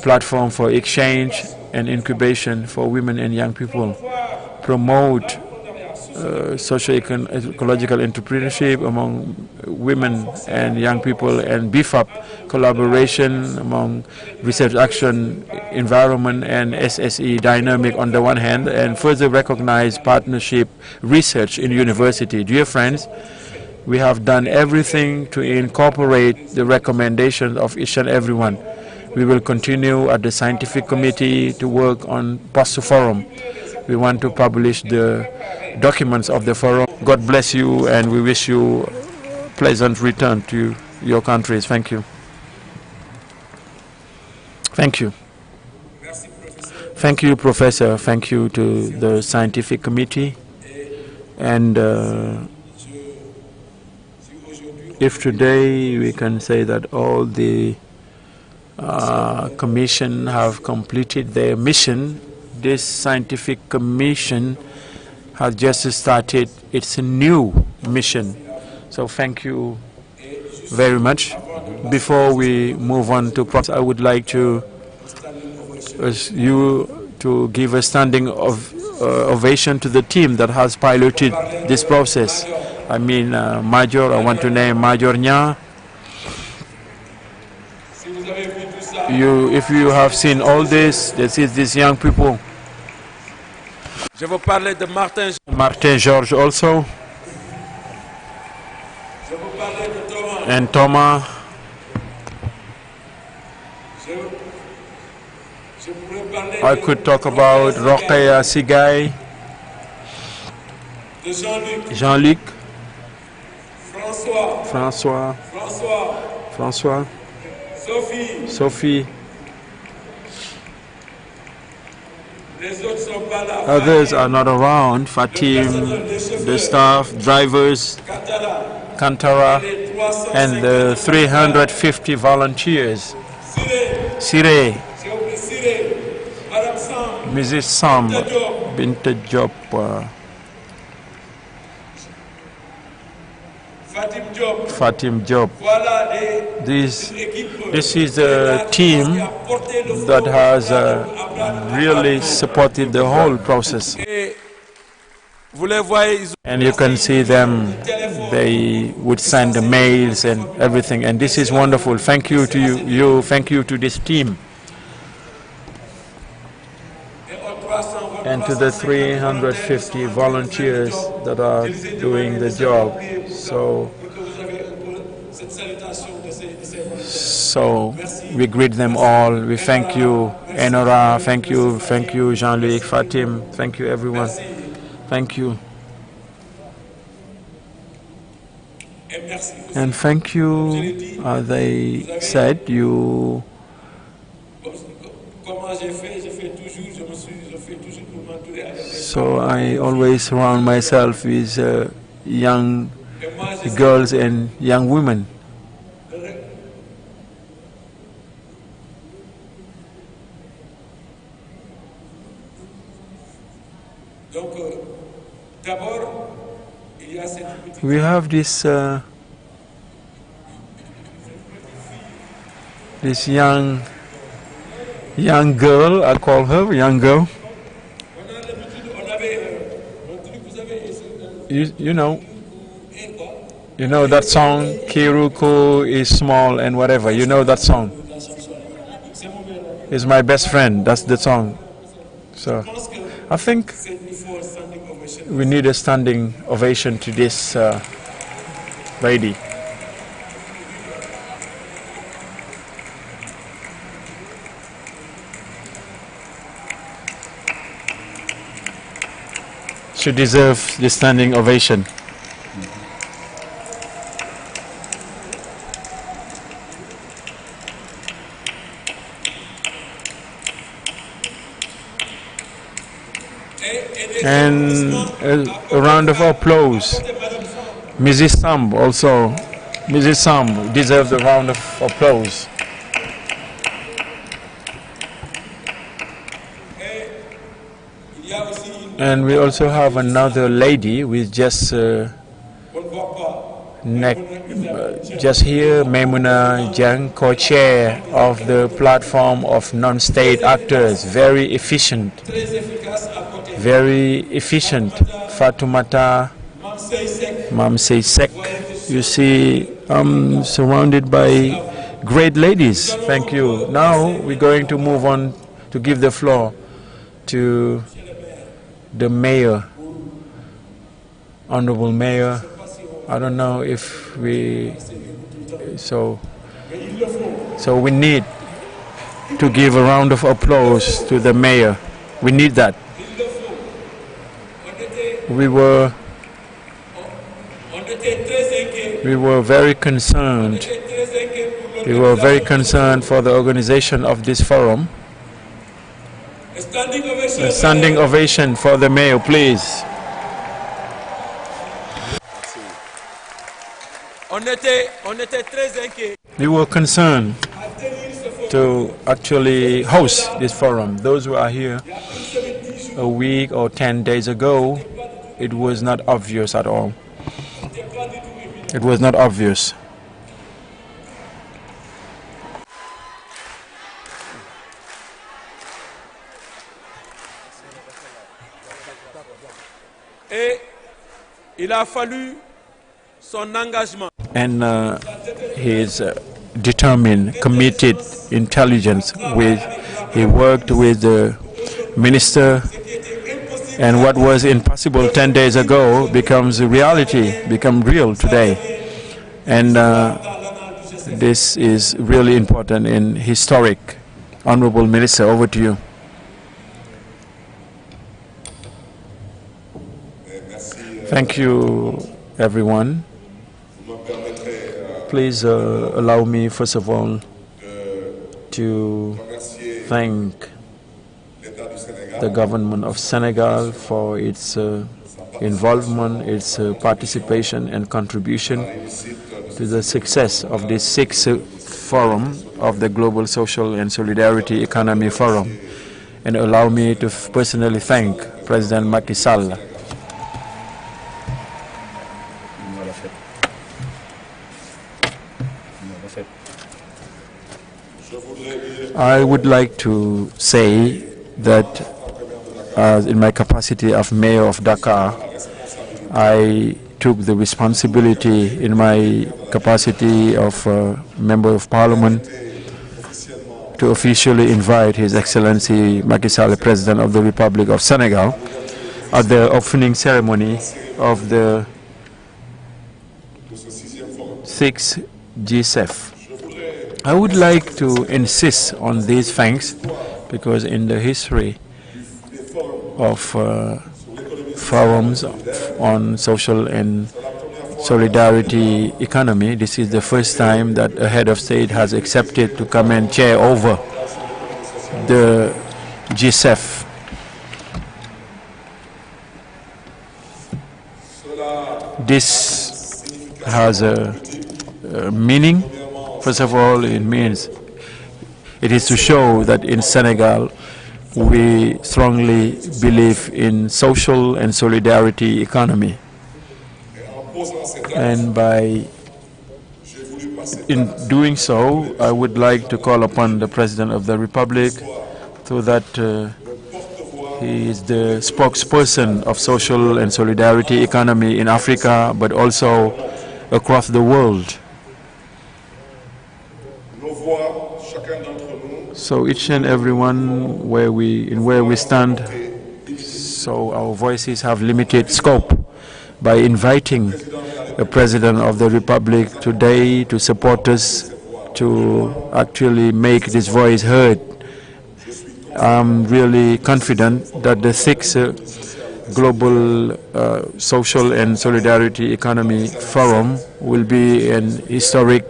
platform for exchange and incubation for women and young people, promote socio-ecological entrepreneurship among women and young people, and beef up collaboration among research action, environment and SSE dynamic on the one hand, and further recognize partnership research in university. Dear friends, we have done everything to incorporate the recommendations of each and everyone. We will continue at the scientific committee to work on post-forum. We want to publish the documents of the forum. God bless you, and we wish you pleasant return to your countries. Thank you. Thank you. Thank you, Professor. Thank you to the scientific committee. And if today we can say that all the commission have completed their mission, this scientific commission has just started its new mission. So thank you very much. Before we move on to I would like to give a standing ovation to the team that has piloted this process. I mean, Major, I want to name Major Nya. If you have seen all this is these young people. Je veux parler de Martin Georges also. Je veux parler de Thomas. And Thomas. I could talk about Rokhaya Sigai, Jean-Luc, François, Sophie. Others are not around. Fatim, the staff, drivers, Kantara, and the 350 volunteers. Sire, Mrs. Sam, Binta Diop, Fatim Diop. This is a team that has really supported the whole process. And you can see them, they would send the mails and everything, and this is wonderful. Thank you to you, thank you to this team. And to the 350 volunteers that are doing the job. So we greet them all. We thank you, Enora. Thank you, Jean-Luc, Fatim. Thank you, everyone. Thank you. And thank you, they said, you So I always surround myself with young girls and young women. We have this this young girl, I call her young girl. You know that song, Kiruko is small and whatever. You know that song. It's my best friend. That's the song. So I think we need a standing ovation to this lady. She deserves the standing ovation. And a round of applause. Mrs. Sambou also. Mrs. Sambou deserves a round of applause. And we also have another lady with just just here, Maimouna Dieng, co-chair of the platform of non-state actors, very efficient. Fatoumata Mamseysek. You see, I'm surrounded by great ladies. Thank you. Now we're going to move on to give the floor to the mayor, honorable mayor. I don't know if we, so we need to give a round of applause to the mayor. We need that. We were very concerned. We were very concerned for the organization of this forum. A standing ovation for the mayor, please. We were concerned to actually host this forum. Those who are here a week or 10 days ago, it was not obvious at all. It was not obvious. Il a fallu son engagement. And his determined, committed intelligence. He worked with the minister, and what was impossible 10 days ago becomes a reality, become real today. And this is really important and historic. Honorable Minister, over to you. Thank you, everyone. Please allow me, first of all, to thank the government of Senegal for its involvement, its participation and contribution to the success of this 6th forum of the Global Social and Solidarity Economy Forum. And allow me to personally thank President Macky Sall. I would like to say that in my capacity of mayor of Dakar, I took the responsibility in my capacity of member of parliament to officially invite His Excellency Macky Sall, President of the Republic of Senegal, at the opening ceremony of the 6th GSEF. I would like to insist on these thanks because in the history of forums on social and solidarity economy, this is the first time that a head of state has accepted to come and chair over the GSEF This has a meaning. First of all, it is to show that in Senegal we strongly believe in social and solidarity economy. And in doing so, I would like to call upon the President of the Republic so that he is the spokesperson of social and solidarity economy in Africa, but also across the world. So each and everyone where we stand, so our voices have limited scope. By inviting the President of the Republic today to support us, to actually make this voice heard, I'm really confident that the sixth Global Social and Solidarity Economy Forum will be an historic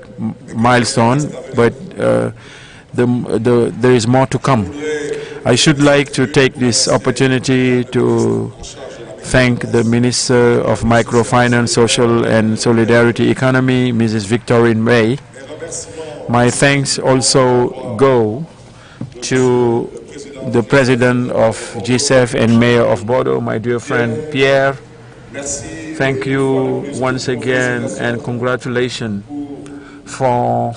milestone, but there is more to come. I should like to take this opportunity to thank the Minister of Microfinance, Social and Solidarity Economy, Mrs. Victorine May. My thanks also go to the President of GSEF and Mayor of Bordeaux, my dear friend Pierre. Thank you once again and congratulations for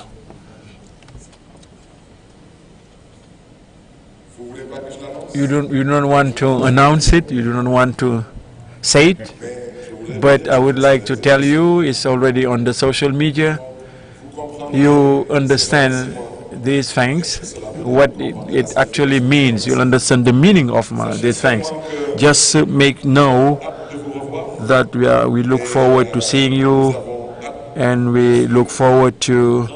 you don't want to announce it, you don't want to say it, but I would like to tell you it's already on the social media. You understand these thanks, what it actually means. You'll understand the meaning of these thanks. Just make know that we look forward to seeing you, and we look forward to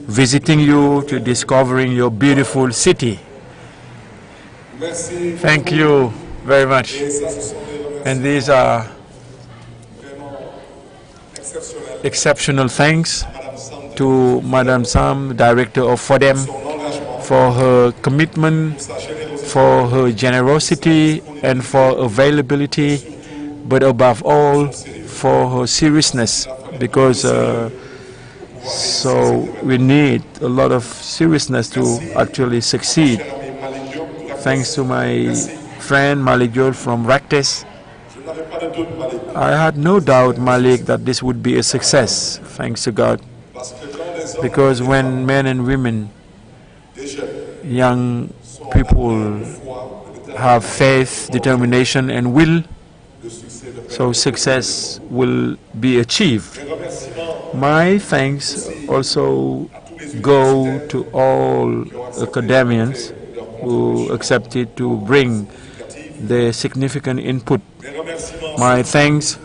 visiting you, to discovering your beautiful city. Thank you very much. And these are exceptional thanks to Madame Sam, Director of FODEM, for her commitment, for her generosity, and for availability, but above all, for her seriousness, because so we need a lot of seriousness to actually succeed. Thanks to my friend Malick Diop from Rectes. I had no doubt, Malick, that this would be a success, thanks to God. Because when men and women, young people have faith, determination, and will, so success will be achieved. My thanks also go to all academians who accepted to bring their significant input. My thanks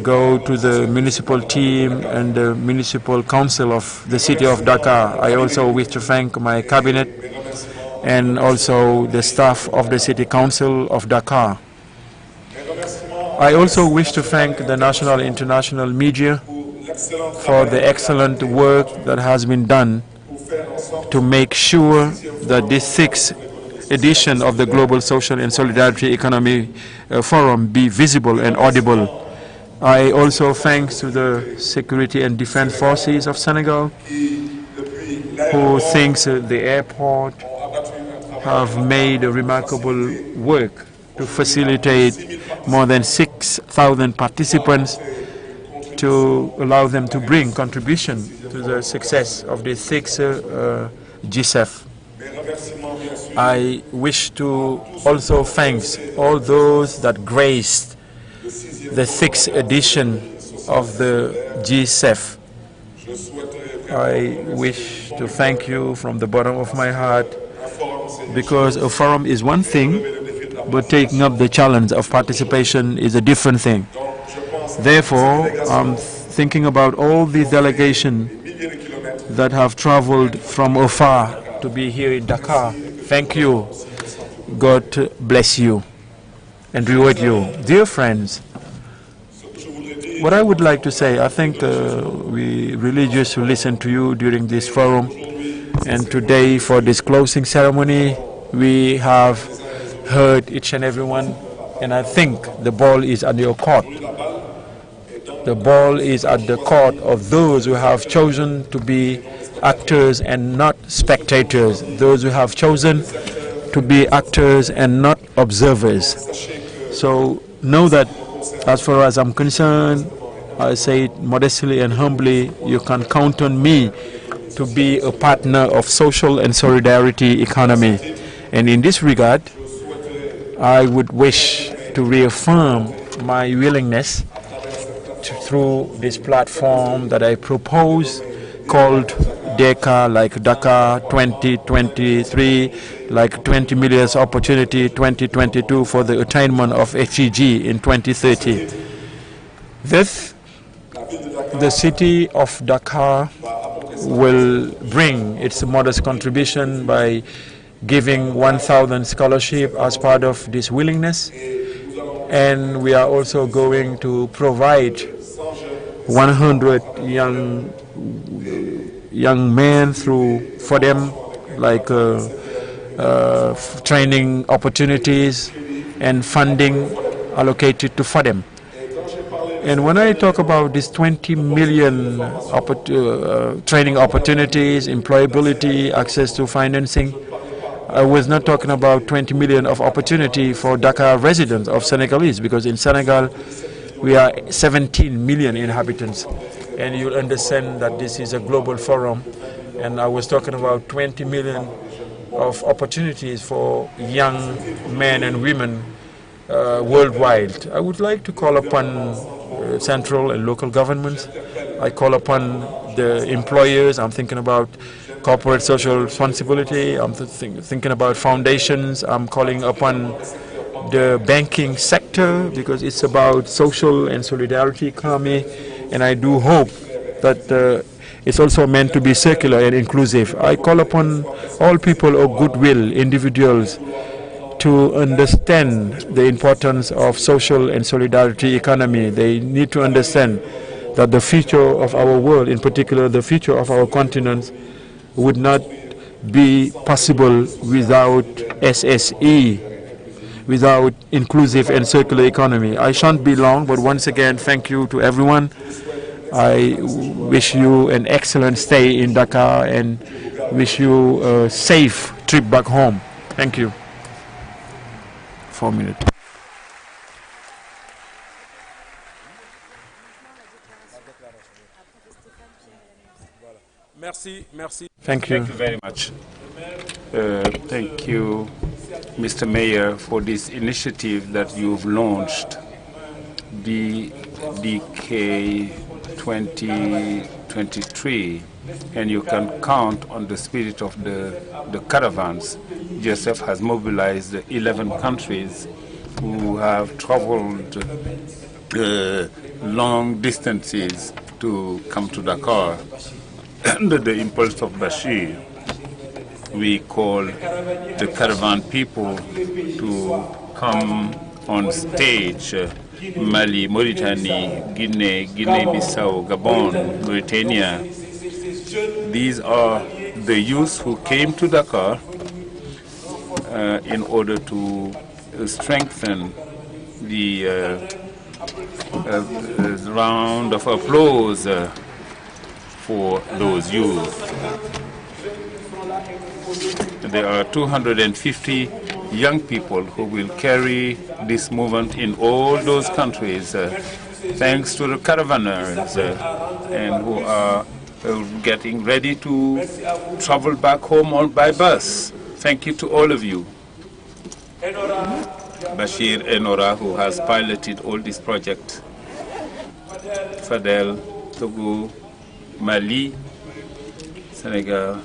go to the municipal team and the municipal council of the city of Dakar. I also wish to thank my cabinet and also the staff of the city council of Dakar. I also wish to thank the national and international media for the excellent work that has been done to make sure that this sixth edition of the Global Social and Solidarity Economy Forum be visible and audible. I also thanks to the Security and Defense Forces of Senegal, who thinks the airport have made a remarkable work to facilitate more than 6,000 participants to allow them to bring contribution to the success of the sixth GSEF. I wish to also thank all those that graced the sixth edition of the GSEF. I wish to thank you from the bottom of my heart, because a forum is one thing, but taking up the challenge of participation is a different thing. Therefore, I'm thinking about all the delegations that have traveled from afar to be here in Dakar. Thank you. God bless you and reward you. Dear friends, what I would like to say, I think we really just listen to you during this forum, and today for this closing ceremony, we have heard each and every one, and I think the ball is at your court. The ball is at the court of those who have chosen to be actors and not spectators, those who have chosen to be actors and not observers. So know that as far as I'm concerned, I say it modestly and humbly, you can count on me to be a partner of social and solidarity economy. And in this regard, I would wish to reaffirm my willingness through this platform that I propose called Dakar, like Dakar 2023, like 20 million opportunity 2022 for the attainment of HCG in 2030. This, the city of Dakar will bring its modest contribution by giving 1,000 scholarship as part of this willingness. And we are also going to provide 100 young men through FODEM, like training opportunities and funding allocated to FODEM. And when I talk about these 20 million training opportunities, employability, access to financing, I was not talking about 20 million of opportunity for Dakar residents of Senegalese, because in Senegal we are 17 million inhabitants, and you'll understand that this is a global forum. And I was talking about 20 million of opportunities for young men and women worldwide. I would like to call upon central and local governments. I call upon the employers. I'm thinking about corporate social responsibility. I'm thinking about foundations. I'm calling upon the banking sector, because it's about social and solidarity economy, and I do hope that it's also meant to be circular and inclusive. I call upon all people of goodwill, individuals, to understand the importance of social and solidarity economy. They need to understand that the future of our world, in particular the future of our continent, would not be possible without SSE, without inclusive and circular economy. I shan't be long, but once again, thank you to everyone. I wish you an excellent stay in Dakar and wish you a safe trip back home. Thank you. 4 minutes. Merci, merci. Thank you. Thank you very much. Thank you, Mr. Mayor, for this initiative that you've launched, the DK2023, and you can count on the spirit of the caravans. GSEF has mobilized 11 countries who have traveled long distances to come to Dakar. Under the impulse of Bashir, we call the caravan people to come on stage. Mali, Mauritania, Guinea, Guinea-Bissau, Gabon, Mauritania. These are the youth who came to Dakar in order to strengthen the round of applause for those youth. There are 250 young people who will carry this movement in all those countries, thanks to the caravanners, and who are getting ready to travel back home by bus. Thank you to all of you. Bashir Enora, who has piloted all this project, Fadel, Togo, Mali, Senegal.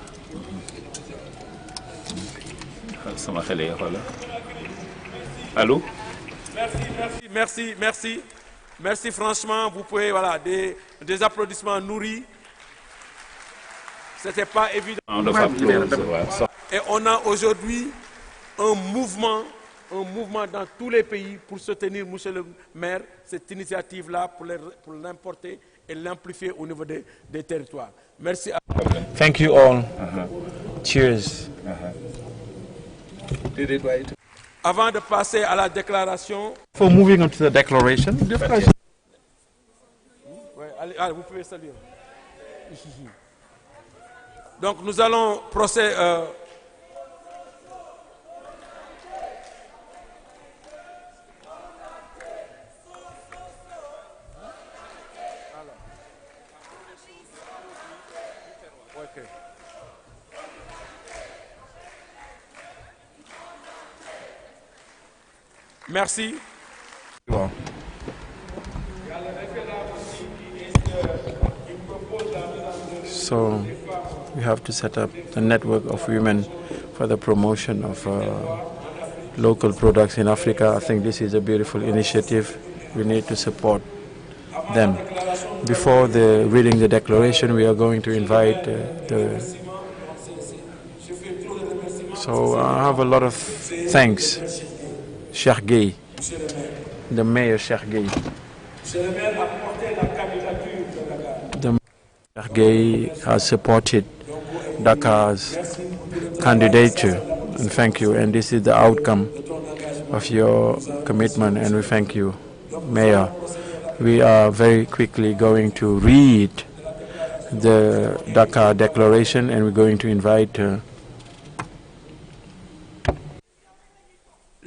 Allô? Merci franchement. Vous pouvez, voilà, des applaudissements nourris. C'était pas évident. Et on a aujourd'hui un mouvement dans tous les pays pour soutenir, monsieur le maire, cette initiative-là pour l'importer et l'amplifier au niveau des territoires. Merci à vous. Thank you all. Cheers. Avant de passer à la déclaration. For moving on to the declaration. Allez, vous pouvez saluer. Donc nous allons procéder. Merci. Wow. So we have to set up a network of women for the promotion of local products in Africa. I think this is a beautiful initiative. We need to support them. Before reading the declaration, we are going to invite So I have a lot of thanks. Cheikh Gueye, the mayor Cheikh Gueye. The mayor Cheikh Gueye has supported Dakar's candidature, and thank you. And this is the outcome of your commitment, and we thank you, Mayor. We are very quickly going to read the Dakar Declaration, and we're going to invite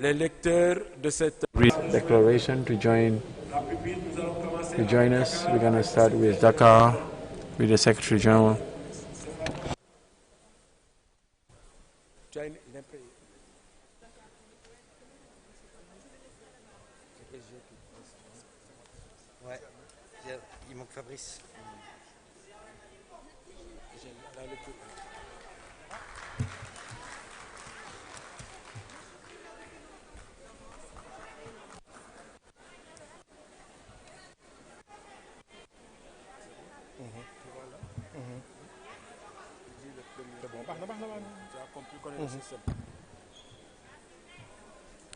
les lecteurs de cette declaration to join us. We're going to start with Dakar, with the Secretary General. Ouais, il manque Fabrice.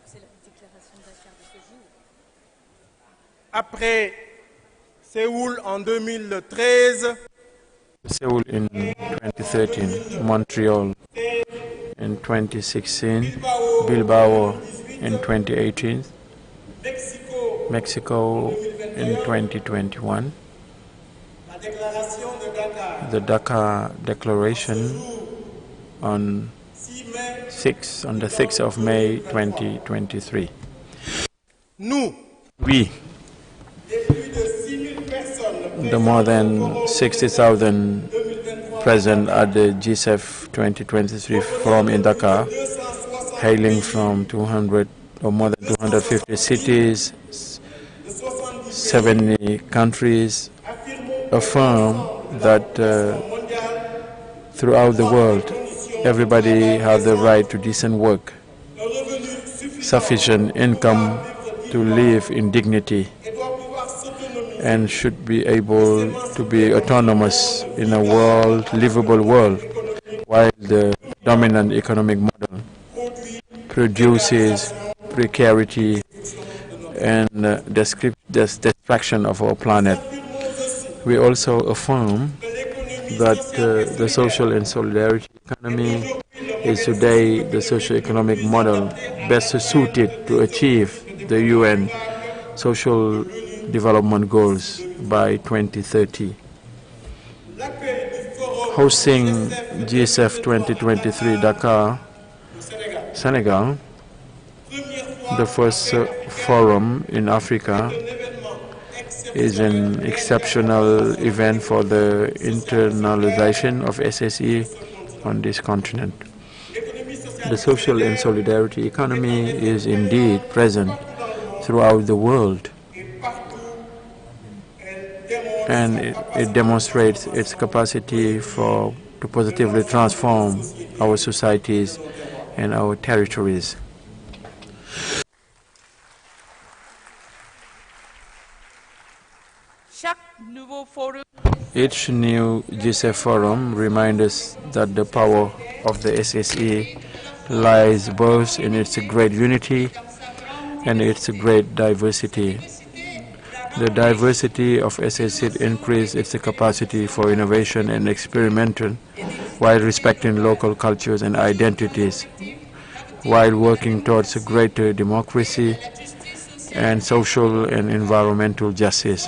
C'est la déclaration de Dakar de ce jour. Après Séoul en 2013, Seoul in 2013, Montreal in 2016, Bilbao in 2018, Mexico in 2021. The Dakar Declaration on the 6th of May 2023. We, the more than 60,000 present at the GSEF 2023 forum in Dakar, hailing from 200 or more than 250 cities, 70 countries, affirm that throughout the world, everybody has the right to decent work, sufficient income to live in dignity, and should be able to be autonomous in a livable world, while the dominant economic model produces precarity and destruction of our planet. We also affirm that the social and solidarity economy is today the socio-economic model best suited to achieve the UN social development goals by 2030. Hosting GSEF 2023 Dakar, Senegal, the first forum in Africa, is an exceptional event for the internalization of SSE on this continent. The social and solidarity economy is indeed present throughout the world, and it demonstrates its capacity to positively transform our societies and our territories. Each new GSEF forum reminds us that the power of the SSE lies both in its great unity and its great diversity. The diversity of SSE increases its capacity for innovation and experimental, while respecting local cultures and identities, while working towards greater democracy and social and environmental justice.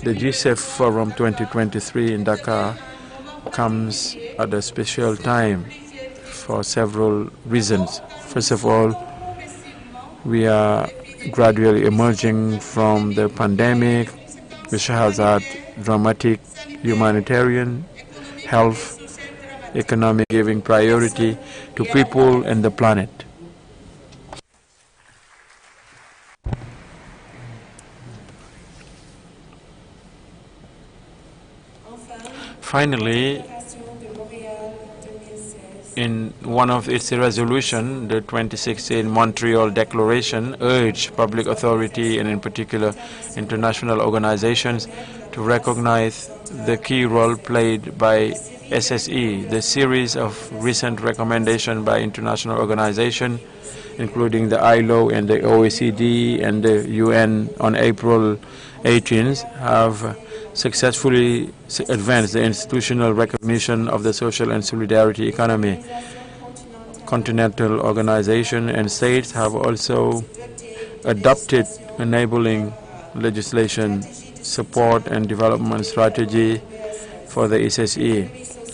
The GSEF Forum 2023 in Dakar comes at a special time for several reasons. First of all, we are gradually emerging from the pandemic, which has had dramatic humanitarian, health, economic, giving priority to people and the planet. Finally, in one of its resolutions, the 2016 Montreal Declaration urged public authority and in particular international organizations to recognize the key role played by SSE. The series of recent recommendations by international organizations, including the ILO and the OECD and the UN on April 18th, have successfully advanced the institutional recognition of the social and solidarity economy. Continental organizations and states have also adopted enabling legislation, support and development strategy for the SSE.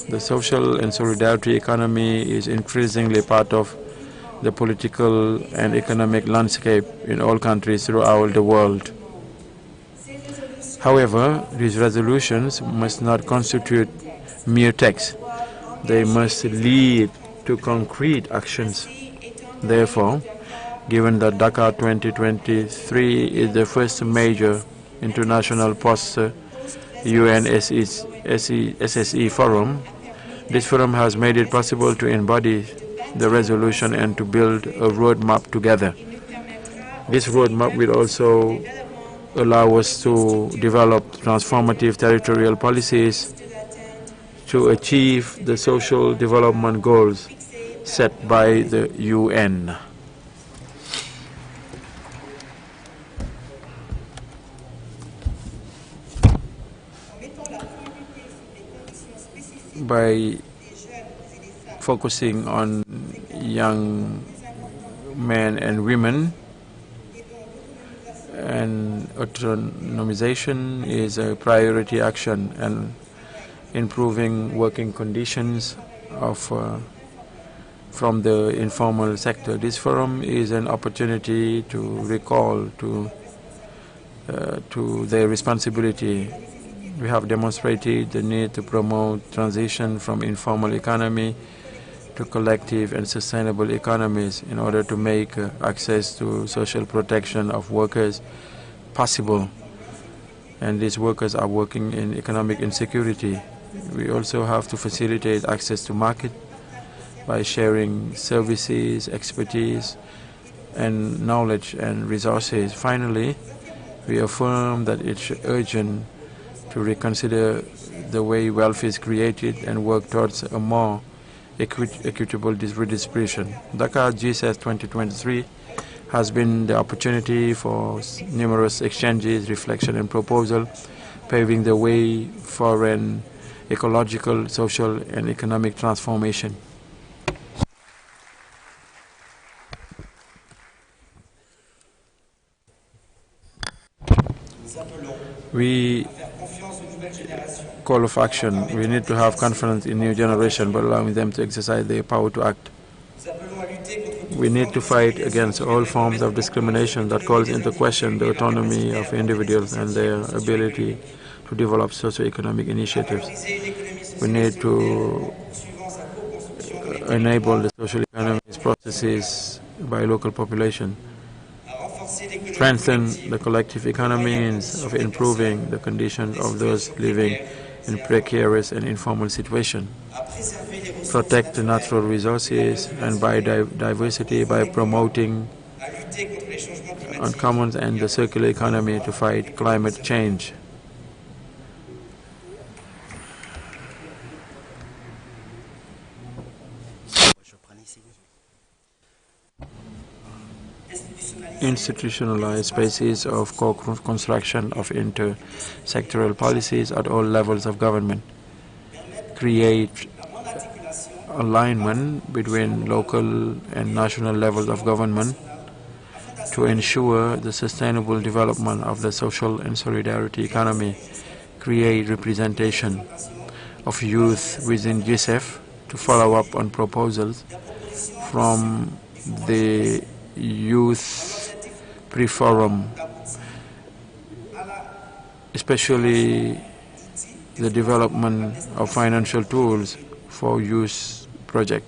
The social and solidarity economy is increasingly part of the political and economic landscape in all countries throughout the world. However, these resolutions must not constitute mere text. They must lead to concrete actions. Therefore, given that Dakar 2023 is the first major international post-UN SSE forum, this forum has made it possible to embody the resolution and to build a roadmap together. This roadmap will also allow us to develop transformative territorial policies to achieve the social development goals set by the UN. By focusing on young men and women, and autonomization is a priority action, and improving working conditions of from the informal sector. This forum is an opportunity to recall to their responsibility. We have demonstrated the need to promote transition from informal economy to collective and sustainable economies in order to make access to social protection of workers possible. And these workers are working in economic insecurity. We also have to facilitate access to market by sharing services, expertise, and knowledge and resources. Finally, we affirm that it's urgent to reconsider the way wealth is created and work towards a more equitable redistribution. DakarGSEF 2023 has been the opportunity for numerous exchanges, reflection, and proposal, paving the way for an ecological, social, and economic transformation. We call of action. We need to have confidence in new generation, but allowing them to exercise their power to act. We need to fight against all forms of discrimination that calls into question the autonomy of individuals and their ability to develop socio-economic initiatives. We need to enable the social economic processes by local population. Strengthen the collective economy means of improving the condition of those living in precarious and informal situations. Protect the natural resources and biodiversity by promoting on commons and the circular economy to fight climate change. Institutionalize spaces of co-construction of inter-sectoral policies at all levels of government. Create alignment between local and national levels of government to ensure the sustainable development of the social and solidarity economy, create representation of youth within GSEF, to follow up on proposals from the Youth Pre-Forum, especially the development of financial tools for youth project.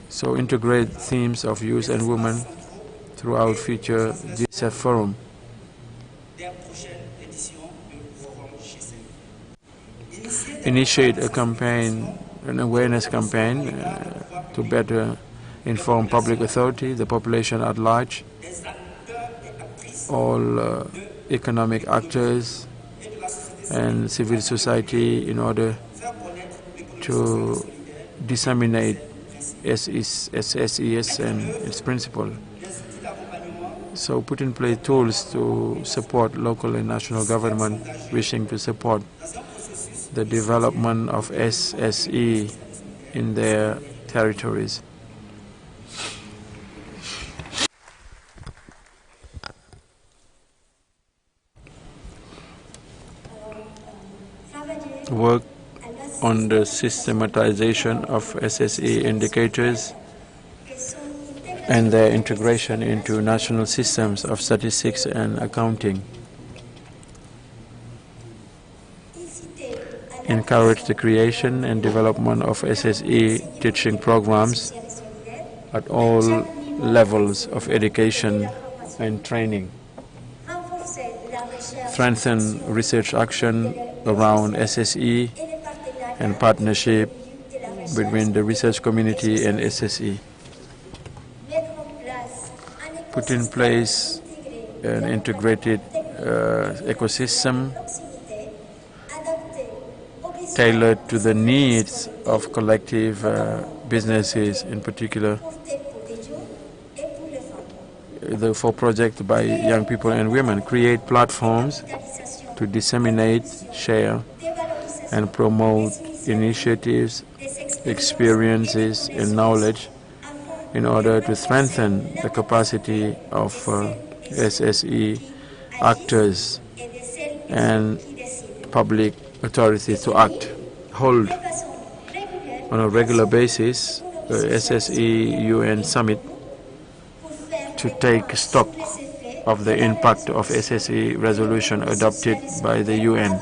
So integrate themes of youth and women throughout future GSEF forum. Initiate a campaign, an awareness campaign to better inform public authority, the population at large, all economic actors and civil society in order to disseminate SSES and its principle. So put in place tools to support local and national government wishing to support the development of SSE in their territories. Work on the systematization of SSE indicators and their integration into national systems of statistics and accounting. Encourage the creation and development of SSE teaching programs at all levels of education and training. Strengthen research action around SSE and partnership between the research community and SSE. Put in place an integrated ecosystem tailored to the needs of collective businesses, in particular for projects by young people and women. Create platforms to disseminate, share, and promote initiatives, experiences, and knowledge in order to strengthen the capacity of SSE actors and public authorities to act. Hold on a regular basis SSE UN Summit to take stock of the impact of SSE resolution adopted by the UN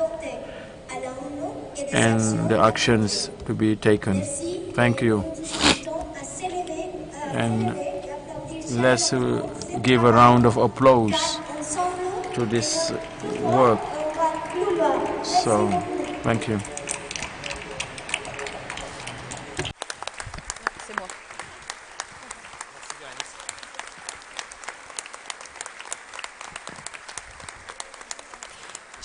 and the actions to be taken. Thank you. And let's give a round of applause to this work. So, thank you.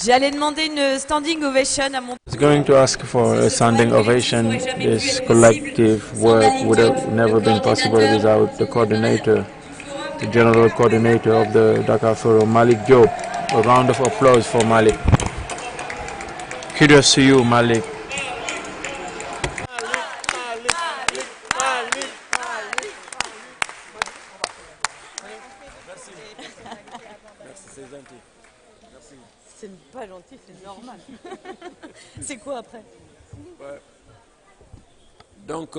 J'allais demander une standing ovation à mon... I was going to ask for a standing ovation. This collective work would have never been possible without the coordinator, the general coordinator of the Dakar Forum, Malick Diop. A round of applause for Malick. Kudos to you, Malick. C'est pas gentil, c'est normal. C'est quoi après? Ouais. Donc,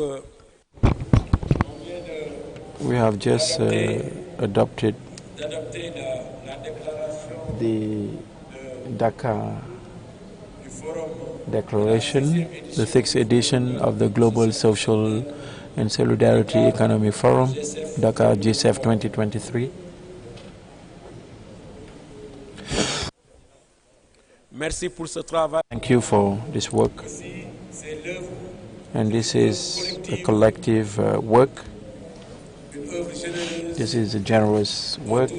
we have just adopted the Dakar Declaration, the 6th edition of the Global Social and Solidarity Economy Forum, DakarGSEF2023. merci pour ce travail. Thank you for this work. And this is a collective work. This is a generous work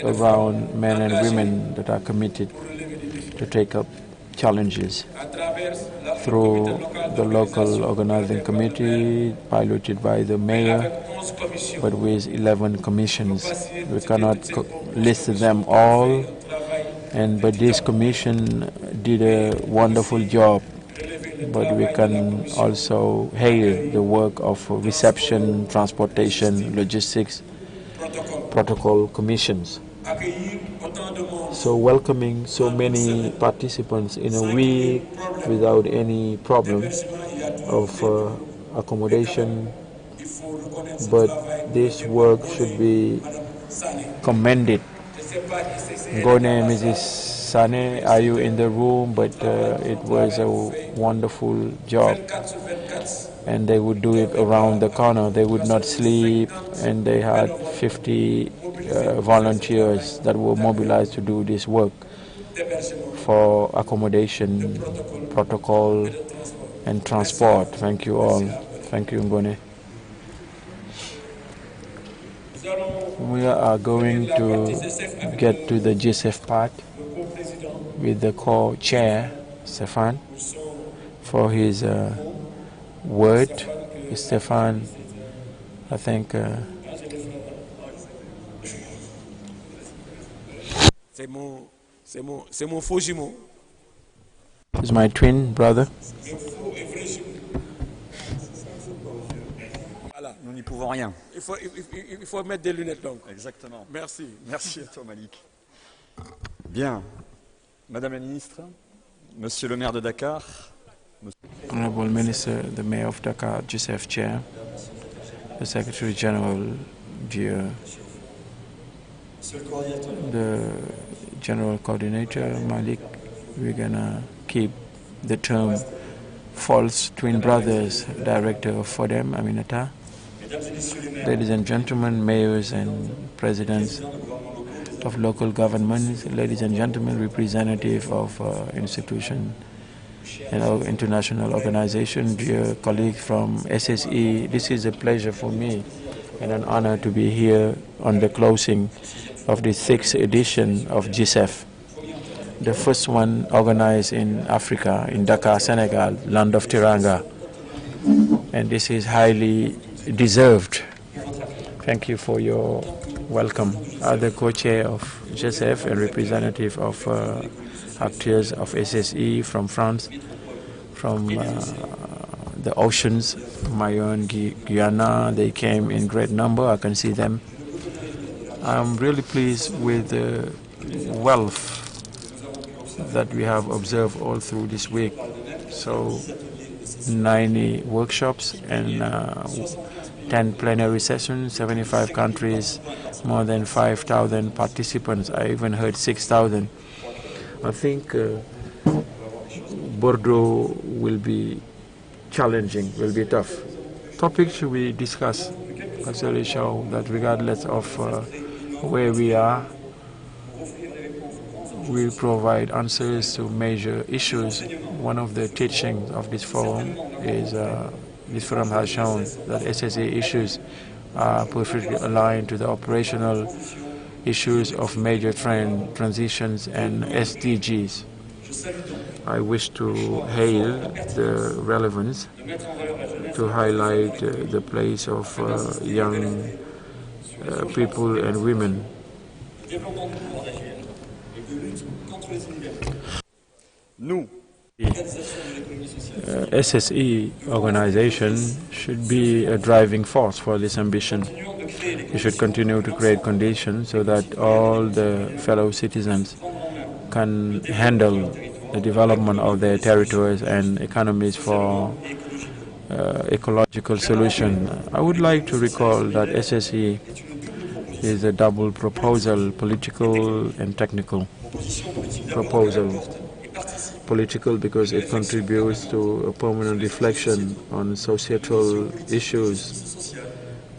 around men and women that are committed to take up challenges through the local organizing committee piloted by the mayor, but with 11 commissions. We cannot list them all, but this commission did a wonderful job but we can also hail the work of reception, transportation, logistics, protocol commissions. So welcoming so many participants in a week without any problem of accommodation, but this work should be commended. Ngone, Mrs. Sane, are you in the room? But it was a wonderful job, and they would do it around the corner. They would not sleep, and they had 50 volunteers that were mobilized to do this work for accommodation, protocol, and transport. Thank you all. Thank you, Ngone. We are going to get to the GSEF part with the co-chair, Stefan, for his word. Stefan, I think... c'est mon faux jumeau. He's my twin brother. Voilà. Nous n'y pouvons rien. Il faut mettre des lunettes donc. Exactement. Merci. Merci à toi, Malick. Bien. Madame la ministre, Monsieur le maire de Dakar. Honorable Minister, the Mayor of Dakar, GSEF Chair, the Secretary General, dear, the General Coordinator, Malick, we're going to keep the term false twin brothers, Director of FODEM, Aminata. Ladies and gentlemen, mayors and presidents of local governments, ladies and gentlemen, representative of institutions and international organizations, dear colleagues from SSE, this is a pleasure for me and an honor to be here on the closing of the 6th edition of GSEF, the first one organized in Africa, in Dakar, Senegal, land of Tiranga. And this is highly deserved. Thank you for your welcome. The co-chair of GSEF and representative of actors of SSE from France, from the oceans, Mayon, Guyana, they came in great number. I can see them. I'm really pleased with the wealth that we have observed all through this week. So 90 workshops and 10 plenary sessions, 75 countries, more than 5,000 participants. I even heard 6,000. I think Bordeaux will be challenging, will be tough. Topics we discuss actually show that regardless of where we are, we provide answers to major issues. One of the teachings of this forum is this forum has shown that SSA issues are perfectly aligned to the operational issues of major transitions and SDGs. I wish to hail the relevance to highlight the place of young people and women. SSE organization should be a driving force for this ambition. We should continue to create conditions so that all the fellow citizens can handle the development of their territories and economies for ecological solution. I would like to recall that SSE is a double proposal, political and technical proposal. Political because it contributes to a permanent reflection on societal issues,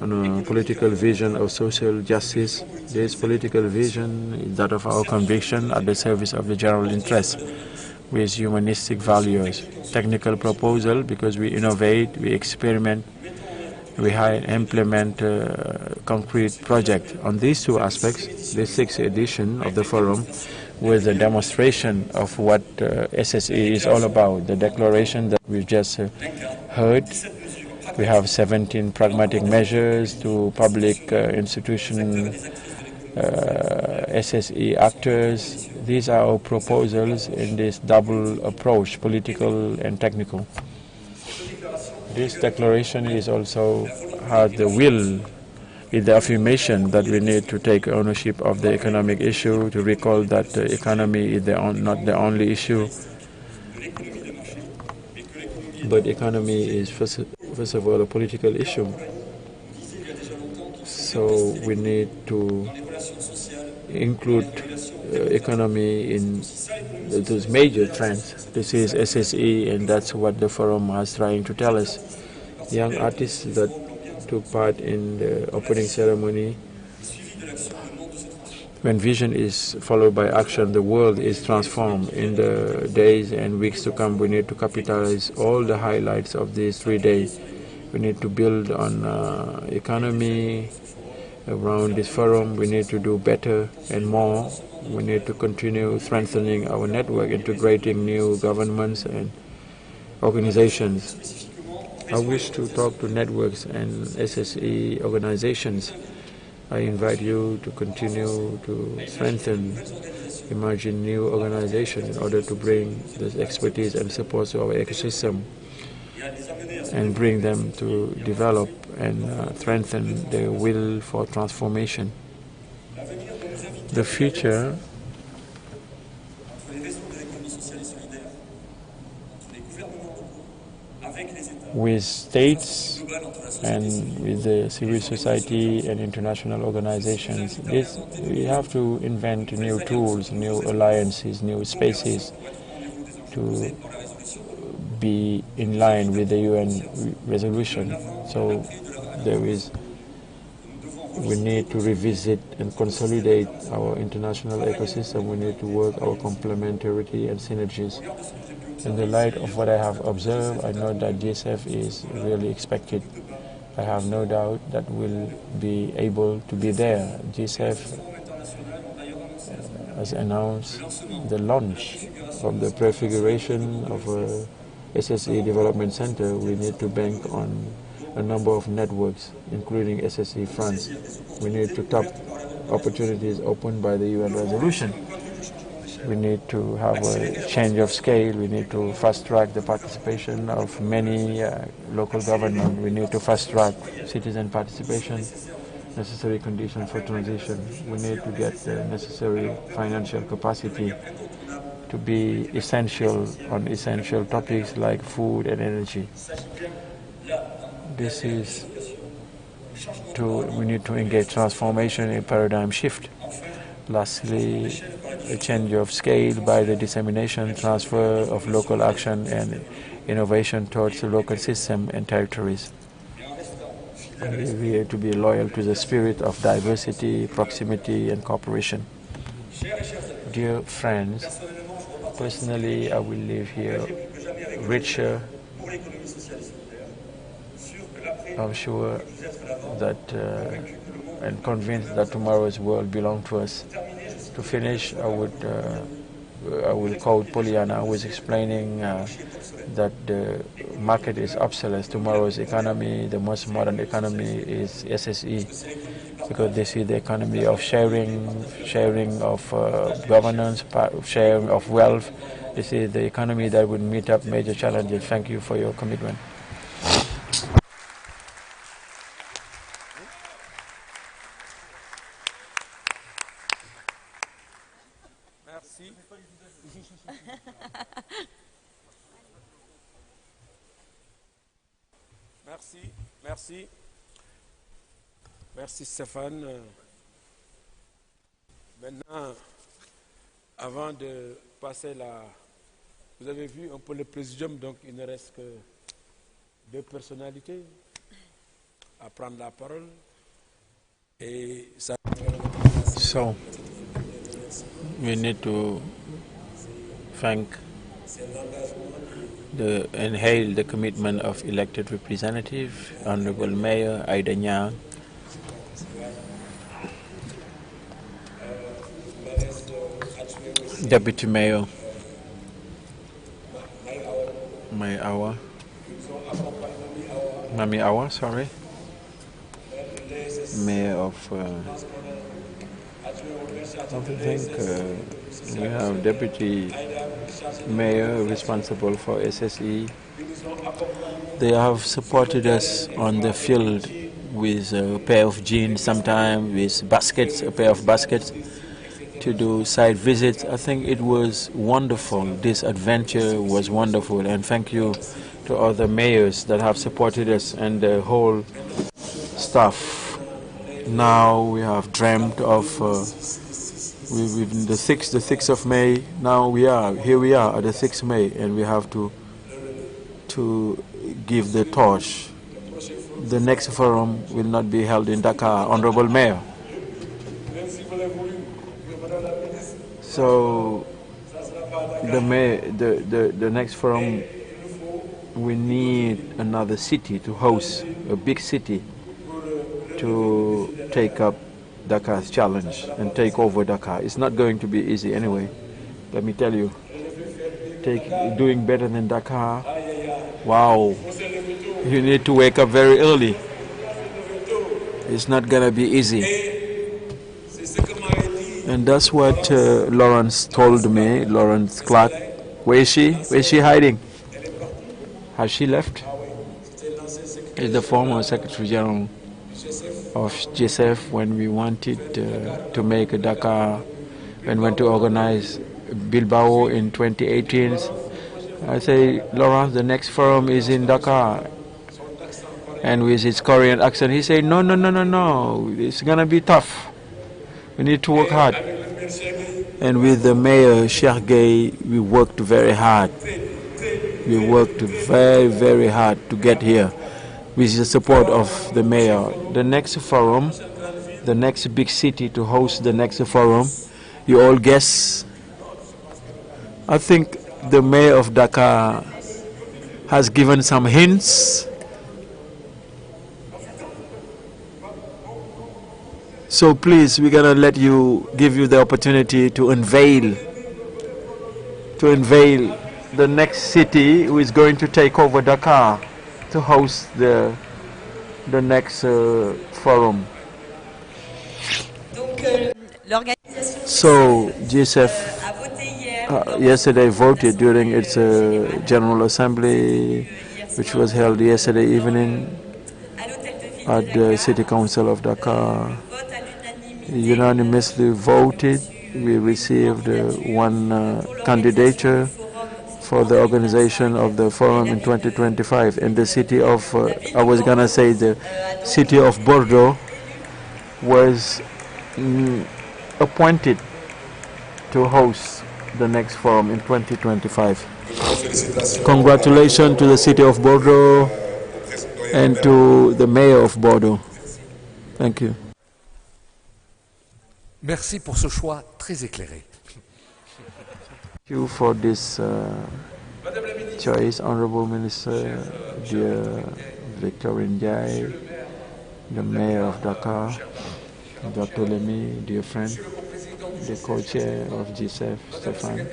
on a political vision of social justice. This political vision is that of our conviction at the service of the general interest with humanistic values. Technical proposal because we innovate, we experiment, we implement concrete projects. On these two aspects, the 6th edition of the forum was a demonstration of what SSE is all about. The declaration that we've just heard. We have 17 pragmatic measures to public institution, SSE actors. These are our proposals in this double approach, political and technical. This declaration is also has the will, is the affirmation that we need to take ownership of the economic issue, to recall that the economy is not the only issue, but economy is first of all a political issue. So we need to include economy in those major trends. This is SSE, and that's what the forum was trying to tell us. Young artists that took part in the opening ceremony, when vision is followed by action, the world is transformed. In the days and weeks to come, we need to capitalize all the highlights of these 3 days. We need to build on economy around this forum. We need to do better and more. We need to continue strengthening our network, integrating new governments and organizations. I wish to talk to networks and SSE organizations. I invite you to continue to strengthen, imagine new organizations in order to bring this expertise and support to our ecosystem and bring them to develop and strengthen their will for transformation. The future with states and with the civil society and international organizations, we have to invent new tools, new alliances, new spaces to be in line with the UN resolution. So we need to revisit and consolidate our international ecosystem. We need to work our complementarity and synergies. In the light of what I have observed, I know that GSEF is really expected. I have no doubt that we'll be able to be there. GSEF has announced the launch of the prefiguration of a SSE Development Center. We need to bank on a number of networks, including SSE France. We need to tap opportunities opened by the UN resolution. We need to have a change of scale. We need to fast-track the participation of many local governments. We need to fast-track citizen participation, necessary conditions for transition. We need to get the necessary financial capacity to be essential on essential topics like food and energy. This is we need to engage transformation in paradigm shift. Lastly, a change of scale by the dissemination, transfer of local action and innovation towards the local system and territories. We have to be loyal to the spirit of diversity, proximity, and cooperation. Dear friends, personally, I will leave here richer. I'm sure that and convinced that tomorrow's world belongs to us. To finish, I will quote Pollyanna, who was explaining that the market is obsolete. Tomorrow's economy, the most modern economy, is SSE, because they see the economy of sharing of governance, sharing of wealth. This is the economy that will meet up major challenges. Thank you for your commitment. Merci Stéphane. Maintenant, avant de passer vous avez vu un peu le présidium, donc il ne reste que 2 personnalités à prendre la parole. Et ça... So, we need to thank and hail the commitment of elected representative, Honorable Mayor Aida Nyang, Deputy Mayor Mami Awa, sorry, Mayor of I think we have Deputy Mayor responsible for SSE. They have supported us on the field with a pair of jeans, sometimes with baskets, a pair of baskets, to do site visits. I think it was wonderful. This adventure was wonderful, and thank you to other mayors that have supported us and the whole staff. Now we have dreamt of the 6th of May. Now here we are at the 6th of May, and we have to give the torch. The next forum will not be held in Dakar, Honorable Mayor. So the next forum, we need another city to host, a big city, to take up Dakar's challenge and take over Dakar. It's not going to be easy anyway, let me tell you. Doing better than Dakar, wow, you need to wake up very early. It's not going to be easy. And that's what Lawrence told me, Lawrence Clark. Where is she? Where is she hiding? Has she left? Is the former Secretary General of GSEF when we wanted to make a Dakar, when we went to organize Bilbao in 2018. I say, Lawrence, the next forum is in Dakar. And with his Korean accent, he said, no, it's going to be tough. We need to work hard. And with the mayor, Sheikh Gay, we worked very hard. We worked very, very hard to get here with the support of the mayor. The next forum, the next big city to host the next forum, you all guess. I think the mayor of Dakar has given some hints. So please, we're gonna give you the opportunity to unveil the next city who is going to take over Dakar to host the next forum. So GSEF yesterday voted during its General Assembly, which was held yesterday evening at the City Council of Dakar. Unanimously voted. We received one candidature for the organization of the forum in 2025. And the city of, I was going to say the city of Bordeaux was appointed to host the next forum in 2025. Congratulations to the city of Bordeaux and to the mayor of Bordeaux. Thank you. Merci pour ce choix très éclairé. Thank you for this choice, Honorable Minister, dear Victorine Jai, the Mayor of Dakar, Barthélémy, dear friend, the co-chair of GSEF, Stefan,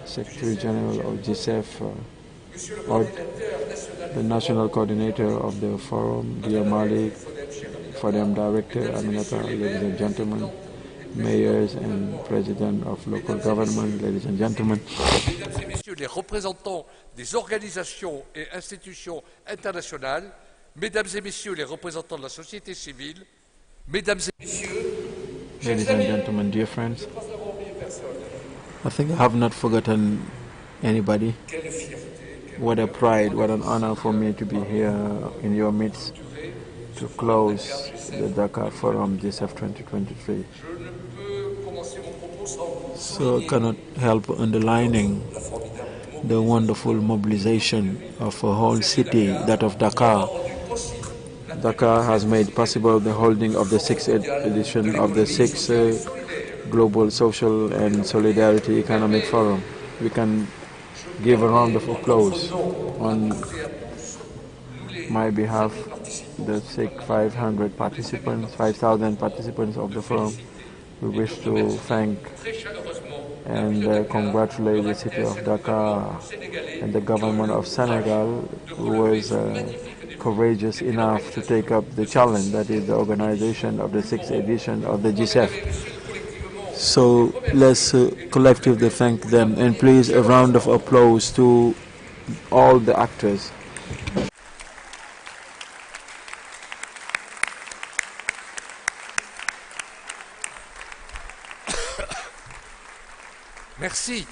Secretary General of GSEF, Aude, the National Coordinator of the Forum, dear Malick, FODEM Director, Aminata, ladies and gentlemen, mayors and president of local government, ladies and gentlemen. Mesdames et messieurs les représentants des organisations et institutions internationales, mesdames et messieurs les représentants de la société civile, mesdames et messieurs, ladies and gentlemen, dear friends, I think I have not forgotten anybody. What a pride, what an honor for me to be here in your midst to close the Dakar Forum GSEF2023. So I cannot help underlining the wonderful mobilization of a whole city, that of Dakar. Dakar has made possible the holding of the 6th edition of the 6th Global Social and Solidarity Economic Forum. We can give a round of applause on my behalf, the 500 participants, 5,000 participants of the forum. We wish to thank and congratulate the city of Dakar and the government of Senegal, who was courageous enough to take up the challenge, that is the organization of the 6th edition of the GSEF. So let's collectively thank them, and please a round of applause to all the actors. Merci.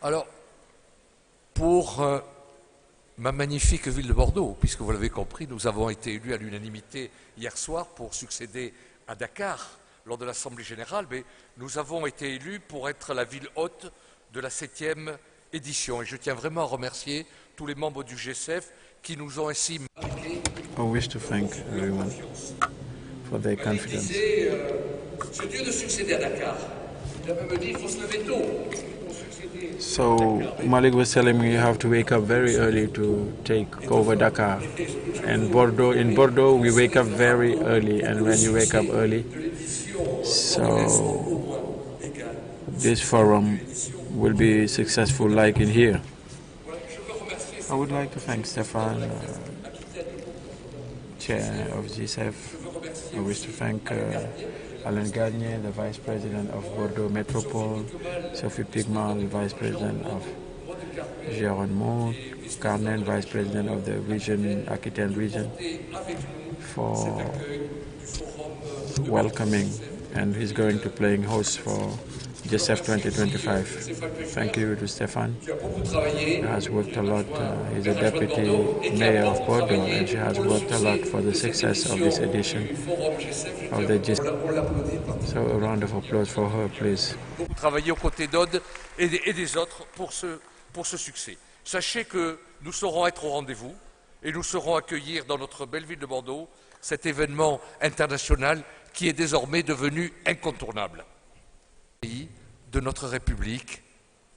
Alors, pour ma magnifique ville de Bordeaux, puisque vous l'avez compris, nous avons été élus à l'unanimité hier soir pour succéder à Dakar lors de l'Assemblée générale, mais nous avons été élus pour être la ville hôte de la 7e édition. Et je tiens vraiment à remercier tous les membres du GSEF qui nous ont ainsi marqués. I wish to thank everyone for their confidence. C'est dur de succéder à Dakar. Il a même dit qu'il faut se lever tôt. So Malick was telling me you have to wake up very early to take over Dakar. And in Bordeaux we wake up very early, and when you wake up early, so this forum will be successful like in here. I would like to thank Stefan, Chair of GSEF. I wish to thank Alain Garnier, the Vice President of Bordeaux Métropole, Sophie Pigmal, Vice President of Gironde, Carmen, Vice President of the region, Aquitaine region, for welcoming, and he's going to playing host for GSEF2023. Thank you to Stefan. He has worked a lot. He's a deputy mayor of Bordeaux, and she has worked a lot for the success of this edition of the GSEF. So a round of applause for her, please. Travailler aux côtés d'Aude et des autres pour ce succès. Sachez que nous saurons être au rendez-vous et nous saurons accueillir dans notre belle ville de Bordeaux cet événement international qui est désormais devenu incontournable. De notre République,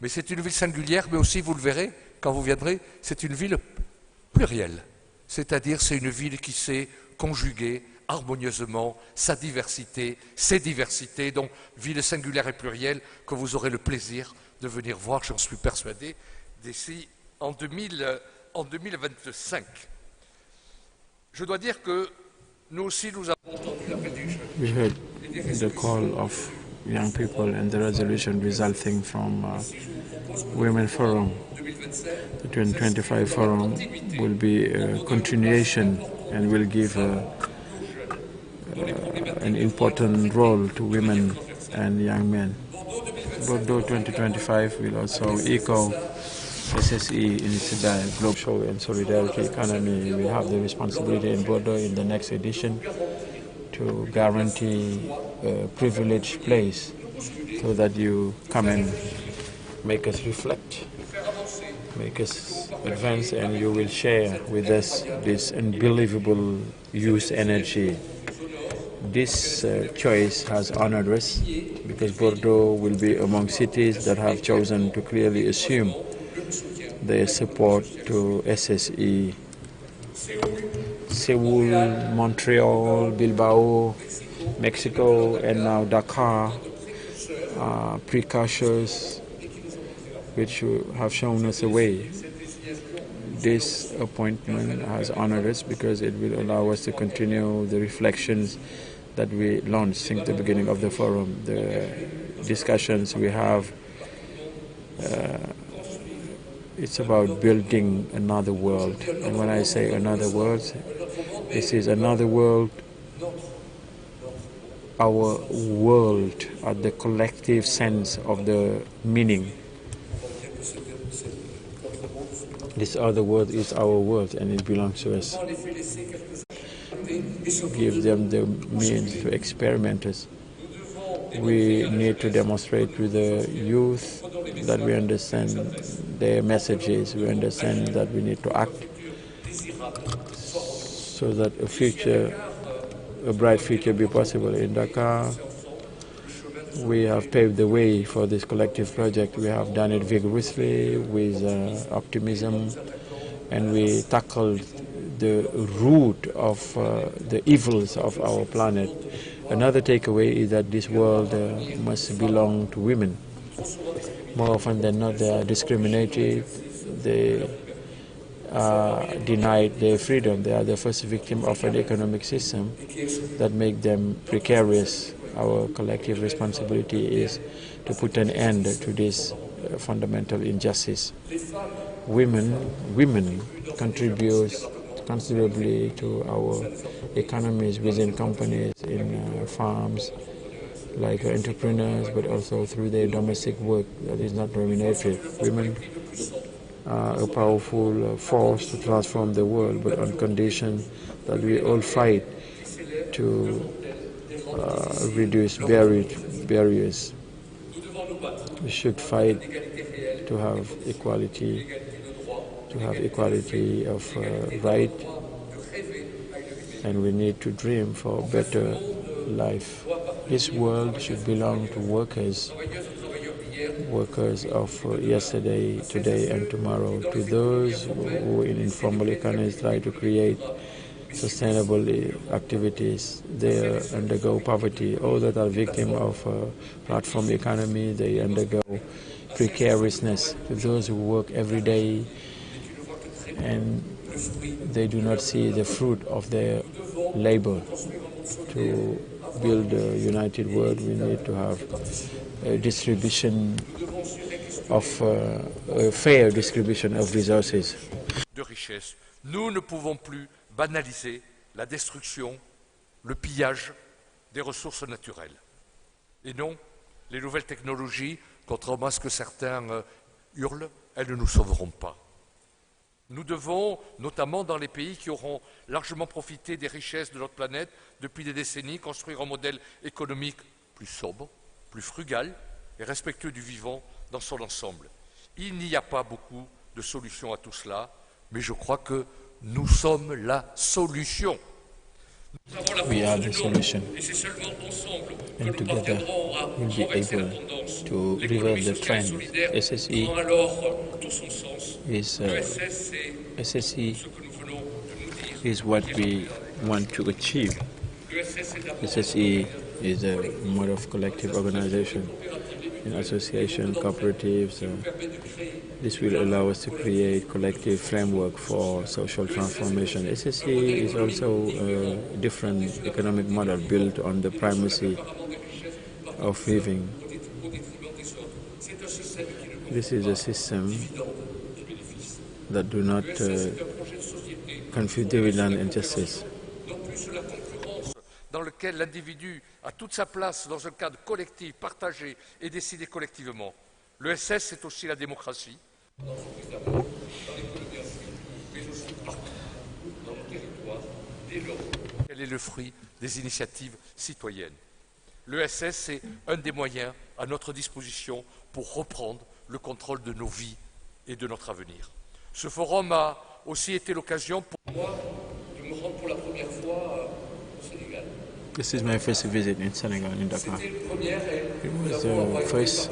mais c'est une ville singulière, mais aussi, vous le verrez, quand vous viendrez, c'est une ville plurielle, c'est-à-dire c'est une ville qui sait conjuguer harmonieusement sa diversité, ses diversités, donc ville singulière et plurielle que vous aurez le plaisir de venir voir, j'en suis persuadé, d'ici en 2025. Je dois dire que nous aussi, nous avons entendu l'appel des jeunes. The call of young people and the resolution resulting from Women Forum. The 2025 Forum will be a continuation and will give an important role to women and young men. Bordeaux 2025 will also echo SSE initiative, Global Show and Solidarity Economy. We have the responsibility in Bordeaux in the next edition to guarantee a privileged place so that you come and make us reflect, make us advance, and you will share with us this unbelievable youth energy. This choice has honored us because Bordeaux will be among cities that have chosen to clearly assume their support to SSE. Seoul, Montreal, Bilbao, Mexico, and now Dakar, precursors which have shown us a way. This appointment has honored us because it will allow us to continue the reflections that we launched since the beginning of the forum, the discussions we have. It's about building another world. And when I say another world, this is another world, our world at the collective sense of the meaning. This other world is our world and it belongs to us. Give them the means to experiment us. We need to demonstrate to the youth that we understand their messages, we understand that we need to act so that a bright future be possible in Dakar. We have paved the way for this collective project. We have done it vigorously with optimism, and we tackled the root of the evils of our planet. Another takeaway is that this world must belong to women. More often than not, they are discriminated, they are denied their freedom. They are the first victim of an economic system that make them precarious our collective responsibility is to put an end to this fundamental injustice. Women contribute considerably to our economies within companies, in farms, like entrepreneurs, but also through their domestic work that is not remunerated. Women are a powerful force to transform the world, but on condition that we all fight to reduce barriers. We should fight to have equality of right, and we need to dream for a better life. This world should belong to workers of yesterday, today and tomorrow, to those who in informal economies try to create sustainable activities. They undergo poverty. All that are victims of platform economy, they undergo precariousness. To those who work every day and they do not see the fruit of their labor. To build a united world, we need to have a distribution of a fair distribution of resources. De richesse. Nous ne pouvons plus banaliser la destruction, le pillage des ressources naturelles. Et non, les nouvelles technologies, contrairement à ce que certains hurlent, elles ne nous sauveront pas. Nous devons, notamment dans les pays qui auront largement profité des richesses de notre planète depuis des décennies, construire un modèle économique plus sobre, plus frugal et respectueux du vivant dans son ensemble. Il n'y a pas beaucoup de solutions à tout cela, mais je crois que nous sommes la solution. We are the solution, and together we'll be able to reverse the trend. SSE is what we want to achieve. SSE is a mode of collective organization in association, cooperatives. This will allow us to create collective framework for social transformation. SSE is also a different economic model built on the primacy of living. This is a system that do not confuse dividend and justice. Dans lequel l'individu a toute sa place dans un cadre collectif, partagé et décidé collectivement. Le SS, c'est aussi la démocratie. Elle est le fruit des initiatives citoyennes. Le SS, c'est un des moyens à notre disposition pour reprendre le contrôle de nos vies et de notre avenir. Ce forum a aussi été l'occasion pour moi de me rendre pour la première fois au Sénégal. This is my first visit in Senegal, in Dakar. It was the first,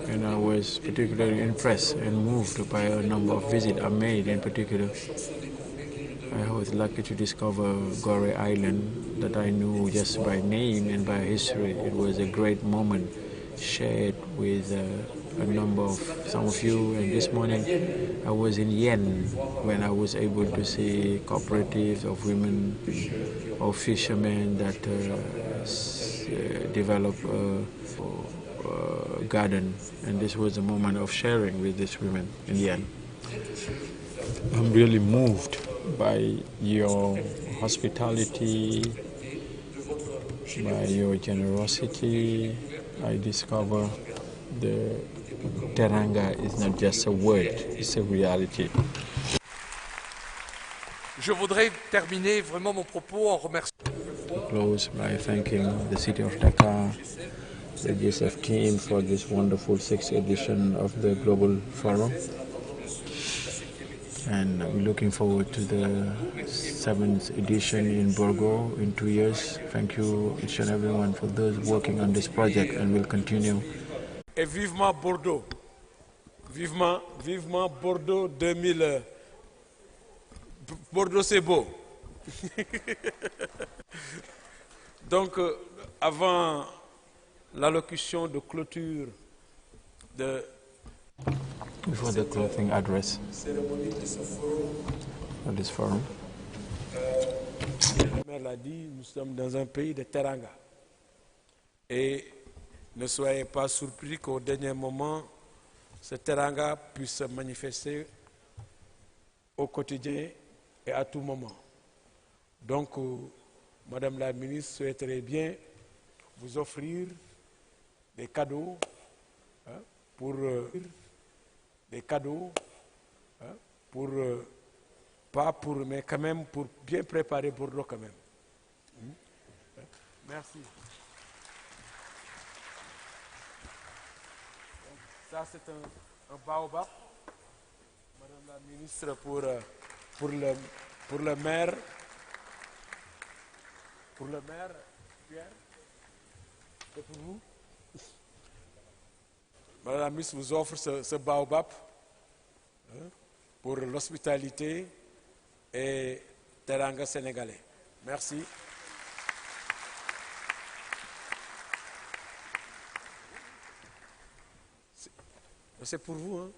and I was particularly impressed and moved by a number of visits I made. In particular, I was lucky to discover Gore Island that I knew just by name and by history. It was a great moment shared with a number of some of you, and this morning I was in Yen when I was able to see cooperatives of women, of fishermen that develop a garden, and this was a moment of sharing with these women in Yen. I'm really moved by your hospitality, by your generosity. I discover the Teranga is not just a word, it's a reality. Je voudrais terminer vraiment mon propos en remerciant. Close by thanking the city of Dakar, the GSEF team for this wonderful 6th edition of the Global Forum. And I'm looking forward to the 7th edition in Borgo in 2 years. Thank you each and everyone for those working on this project, and we'll continue. Et vivement Bordeaux. Vivement Bordeaux 2000. Bordeaux c'est beau. Donc, avant l'allocution de clôture Before the closing address of this forum, la mère l'a dit, nous sommes dans un pays de teranga. Et ne soyez pas surpris qu'au dernier moment, ce teranga puisse se manifester au quotidien et à tout moment. Donc, Madame la ministre souhaiterait bien vous offrir des cadeaux, pas pour, mais quand même pour bien préparer Bordeaux quand même. Merci. Ça, c'est un baobab, Madame la ministre, pour le maire. Pour le maire, Pierre, c'est pour vous. Madame la ministre vous offre ce baobab pour l'hospitalité et teranga sénégalais. Merci. C'est pour vous, hein?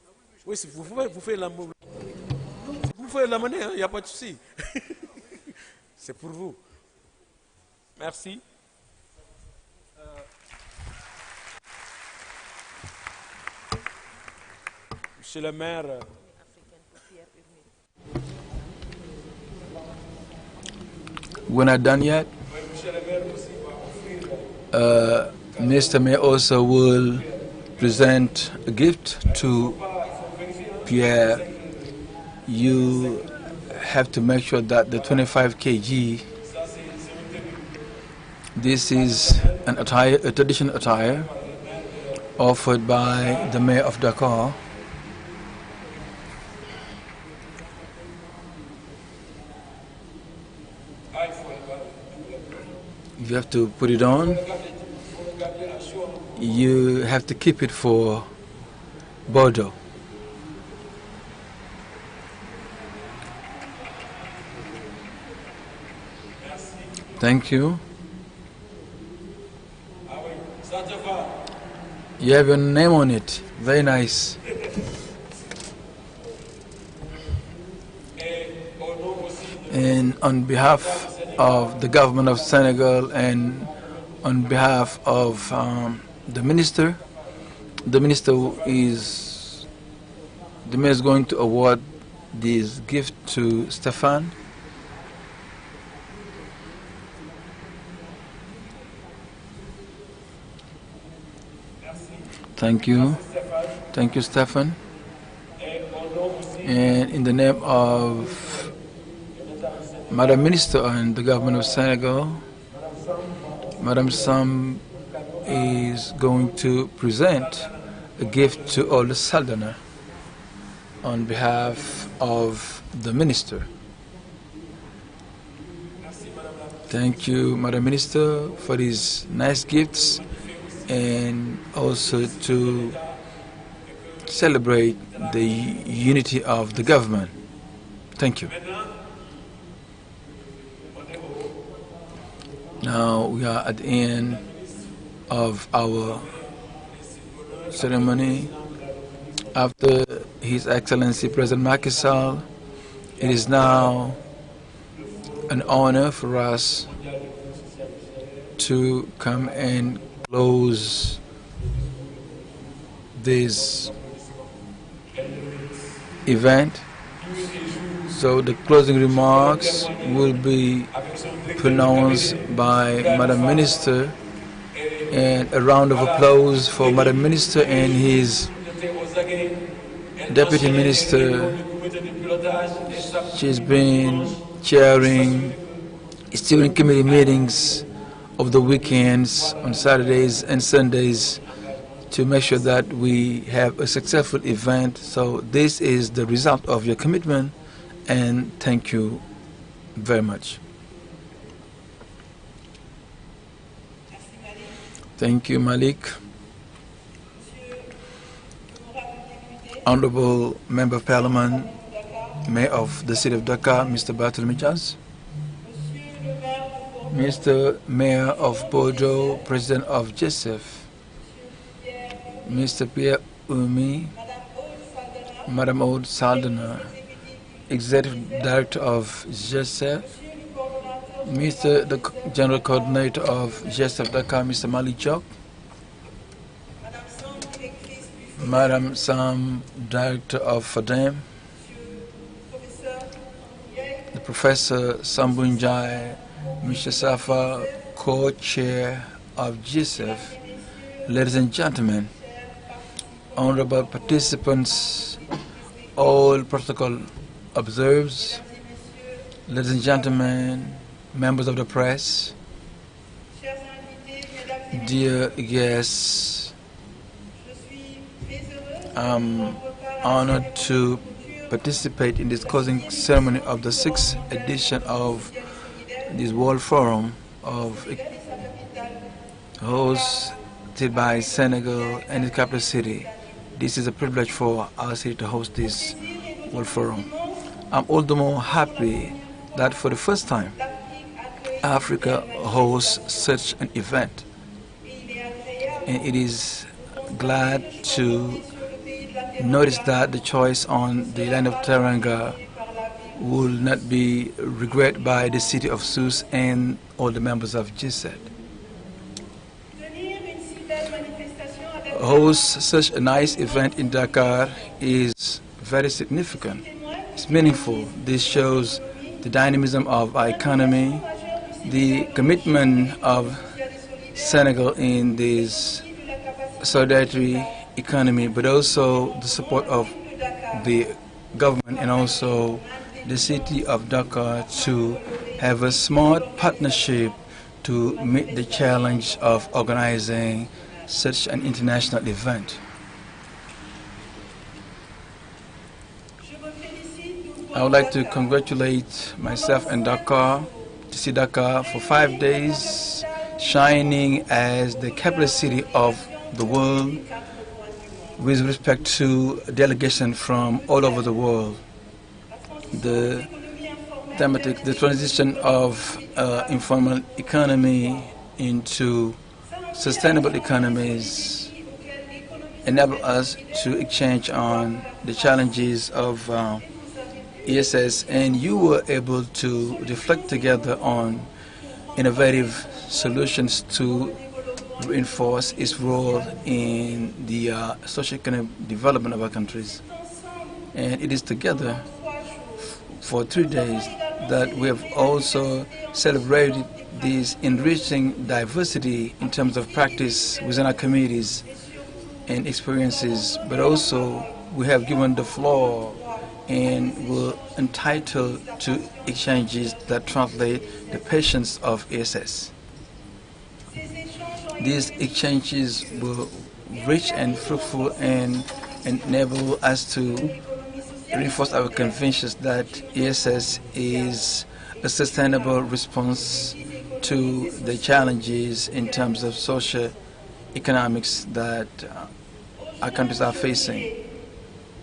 Oui, vous pouvez l'amener, il n'y a pas de souci. C'est pour vous. Merci. Monsieur le maire. We're not done yet. Mr. Mayor also will present a gift to Pierre. You have to make sure that the 25 kg, this is an attire, a traditional attire offered by the Mayor of Dakar. You have to put it on. You have to keep it for Bordeaux. Thank you. You have your name on it. Very nice. And on behalf of the government of Senegal and on behalf of the minister is going to award this gift to Stéphane. Thank you. Thank you, Stéphane. And in the name of Madam Minister and the government of Senegal, Madam Sam is going to present a gift to all the Saldana on behalf of the minister. Thank you, Madam Minister, for these nice gifts and also to celebrate the unity of the government. Thank you. Now we are at the end of our ceremony. After His Excellency President Macky Sall, it is now an honor for us to come and close this event. So the closing remarks will be pronounced by Madam Minister, and a round of applause for Madam Minister and his Deputy Minister. She's been chairing steering committee meetings of the weekends on Saturdays and Sundays to make sure that we have a successful event. So this is the result of your commitment, and thank you very much. Thank you, Malick. Honorable Member of Parliament, Mayor of the City of Dakar, Mr. Barthélémy, Mr. Mayor of Bordeaux, President of GSEF, Mr. Pierre Umi, Madam Aude Saldana, Executive Director of GSEF, Mr. the General Coordinator of GSEF Dakar, Mr. Malick, Madam Sam, Director of FODEM, the Professor Sambou, Mr. Safa, Co-Chair of GSEF, ladies and gentlemen, honorable participants, all protocol observers, ladies and gentlemen, members of the press, dear guests, I'm honored to participate in this closing ceremony of the 6th edition of this World Forum hosted by Senegal and its capital city. This is a privilege for our city to host this World Forum. I'm all the more happy that for the first time, Africa hosts such an event. And it is glad to notice that the choice on the land of Teranga will not be regretted by the city of Sousse and all the members of GSEF. Host such a nice event in Dakar is very significant. It's meaningful. This shows the dynamism of our economy, the commitment of Senegal in this solidarity economy, but also the support of the government and also the city of Dakar to have a smart partnership to meet the challenge of organizing such an international event. I would like to congratulate myself and Dakar to see Dakar for 5 days shining as the capital city of the world with respect to delegation from all over the world. The transition of informal economy into sustainable economies enable us to exchange on the challenges of ESS, and you were able to reflect together on innovative solutions to reinforce its role in the socio-economic development of our countries. And it is together for 3 days that we have also celebrated this enriching diversity in terms of practice within our communities and experiences, but also we have given the floor and were entitled to exchanges that translate the patience of ESS. These exchanges were rich and fruitful and enable us to reinforce our convictions that ESS is a sustainable response to the challenges in terms of social economics that our countries are facing.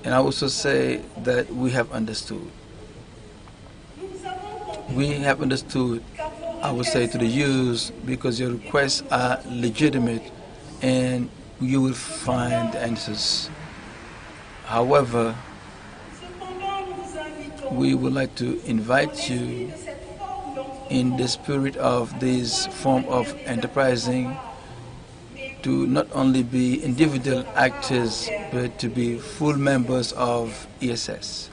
And I also say that we have understood. We have understood, I would say, to the use, because your requests are legitimate and you will find answers. However, we would like to invite you in the spirit of this form of enterprising to not only be individual actors, but to be full members of ESS.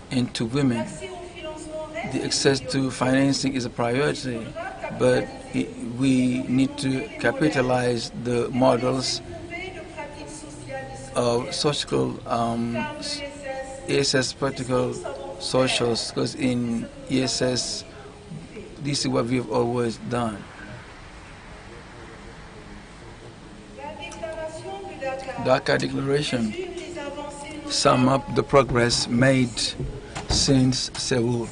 And to women, the access to financing is a priority, but we need to capitalize the models of social ESS practical socials, because in ESS, this is what we've always done. Dakar Declaration sum up the progress made since Seoul.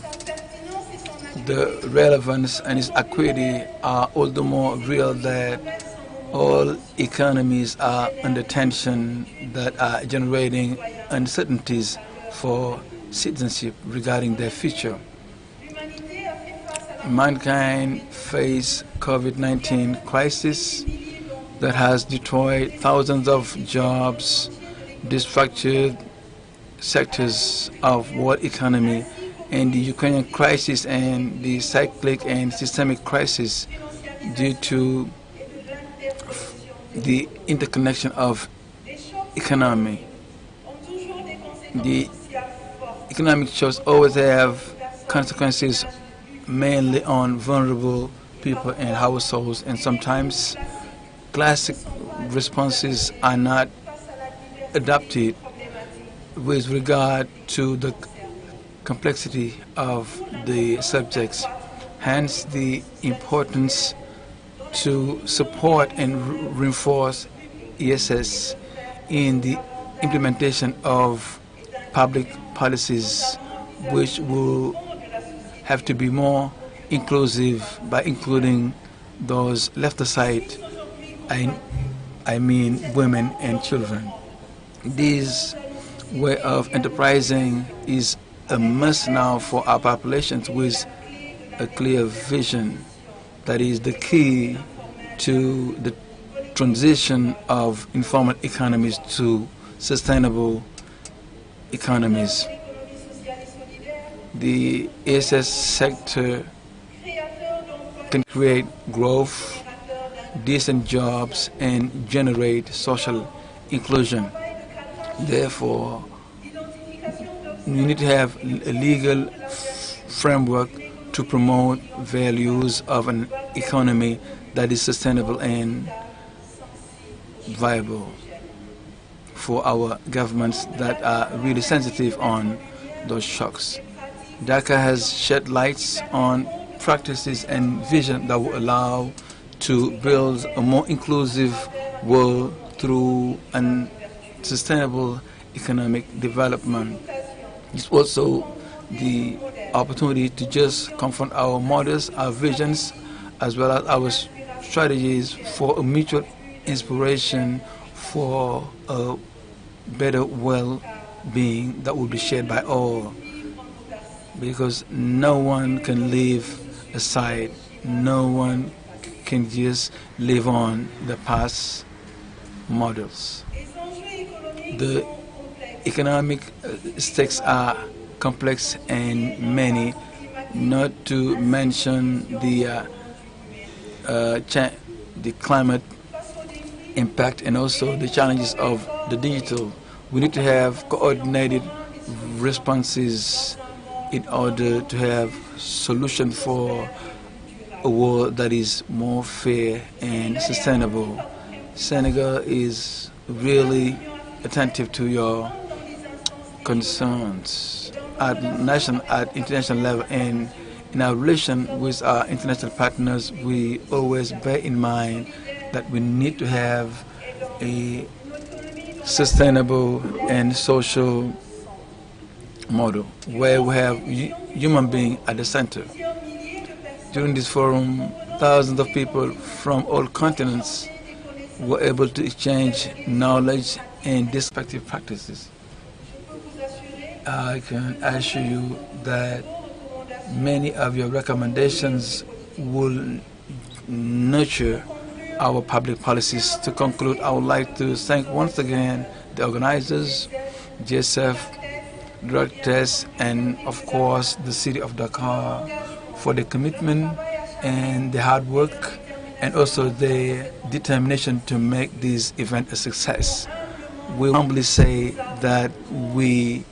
The relevance and its acuity are all the more real that all economies are under tension that are generating uncertainties for citizenship regarding their future. Mankind face COVID-19 crisis that has destroyed thousands of jobs, disrupted sectors of world economy, and the Ukrainian crisis and the cyclic and systemic crisis due to the interconnection of economy. The economic shocks always have consequences mainly on vulnerable people and households, and sometimes classic responses are not adapted with regard to the complexity of the subjects. Hence the importance to support and reinforce ESS in the implementation of public policies, which will have to be more inclusive by including those left aside, I mean women and children. This way of enterprising is a must now for our populations with a clear vision. That is the key to the transition of informal economies to sustainable economies. The ESS sector can create growth, decent jobs, and generate social inclusion. Therefore, we need to have a legal framework to promote values of an economy that is sustainable and viable for our governments that are really sensitive on those shocks. Dakar has shed lights on practices and vision that will allow to build a more inclusive world through an sustainable economic development. It's also the opportunity to just confront our models, our visions, as well as our strategies for a mutual inspiration for a better well-being that will be shared by all. Because no one can live aside, no one can just live on the past models. The economic stakes are complex and many, not to mention the climate impact and also the challenges of the digital. We need to have coordinated responses in order to have solutions for a world that is more fair and sustainable. Senegal is really attentive to your concerns at national, at international level, and in our relation with our international partners, we always bear in mind that we need to have a sustainable and social model where we have human being at the center. During this forum, thousands of people from all continents were able to exchange knowledge and respective practices. I can assure you that many of your recommendations will nurture our public policies. To conclude, I would like to thank once again the organizers, GSEF, drug tests, and of course the city of Dakar for the commitment and the hard work and also the determination to make this event a success. We humbly say that we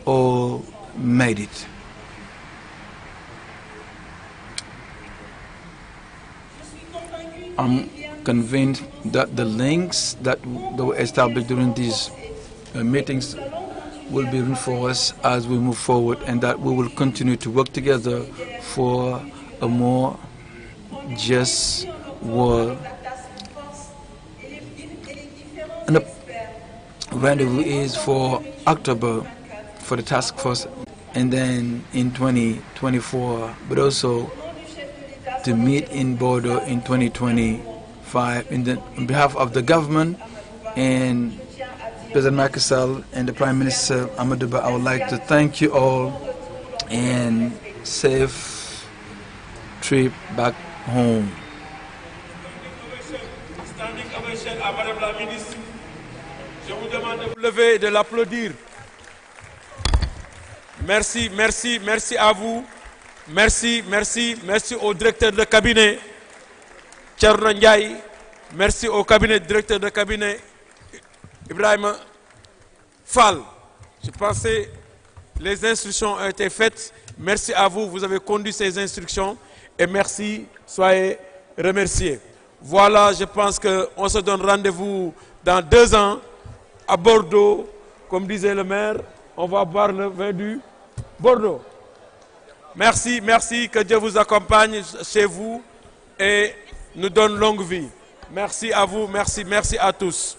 all made it. I'm convinced that the links that were established during these meetings will be reinforced as we move forward, and that we will continue to work together for a more just world. And the rendezvous is for October for the task force, and then in 2024, but also to meet in Bordeaux in 2025. On behalf of the government and President Macky Sall and the Prime Minister Amadou Ba, I would like to thank you all and safe trip back home. Standing ovation à Madame la Ministre. Je vous demande de vous lever et de l'applaudir. Merci, merci, merci à vous. Merci, merci, merci au directeur de cabinet, Thierno Ndiaye. Merci au cabinet, directeur de cabinet, Ibrahim Fall. Je pensais que les instructions ont été faites. Merci à vous, vous avez conduit ces instructions. Et merci, soyez remerciés. Voilà, je pense qu'on se donne rendez-vous dans 2 ans à Bordeaux. Comme disait le maire, on va boire le vin du Bordeaux. Merci, merci, que Dieu vous accompagne chez vous et nous donne longue vie. Merci à vous, merci, merci à tous.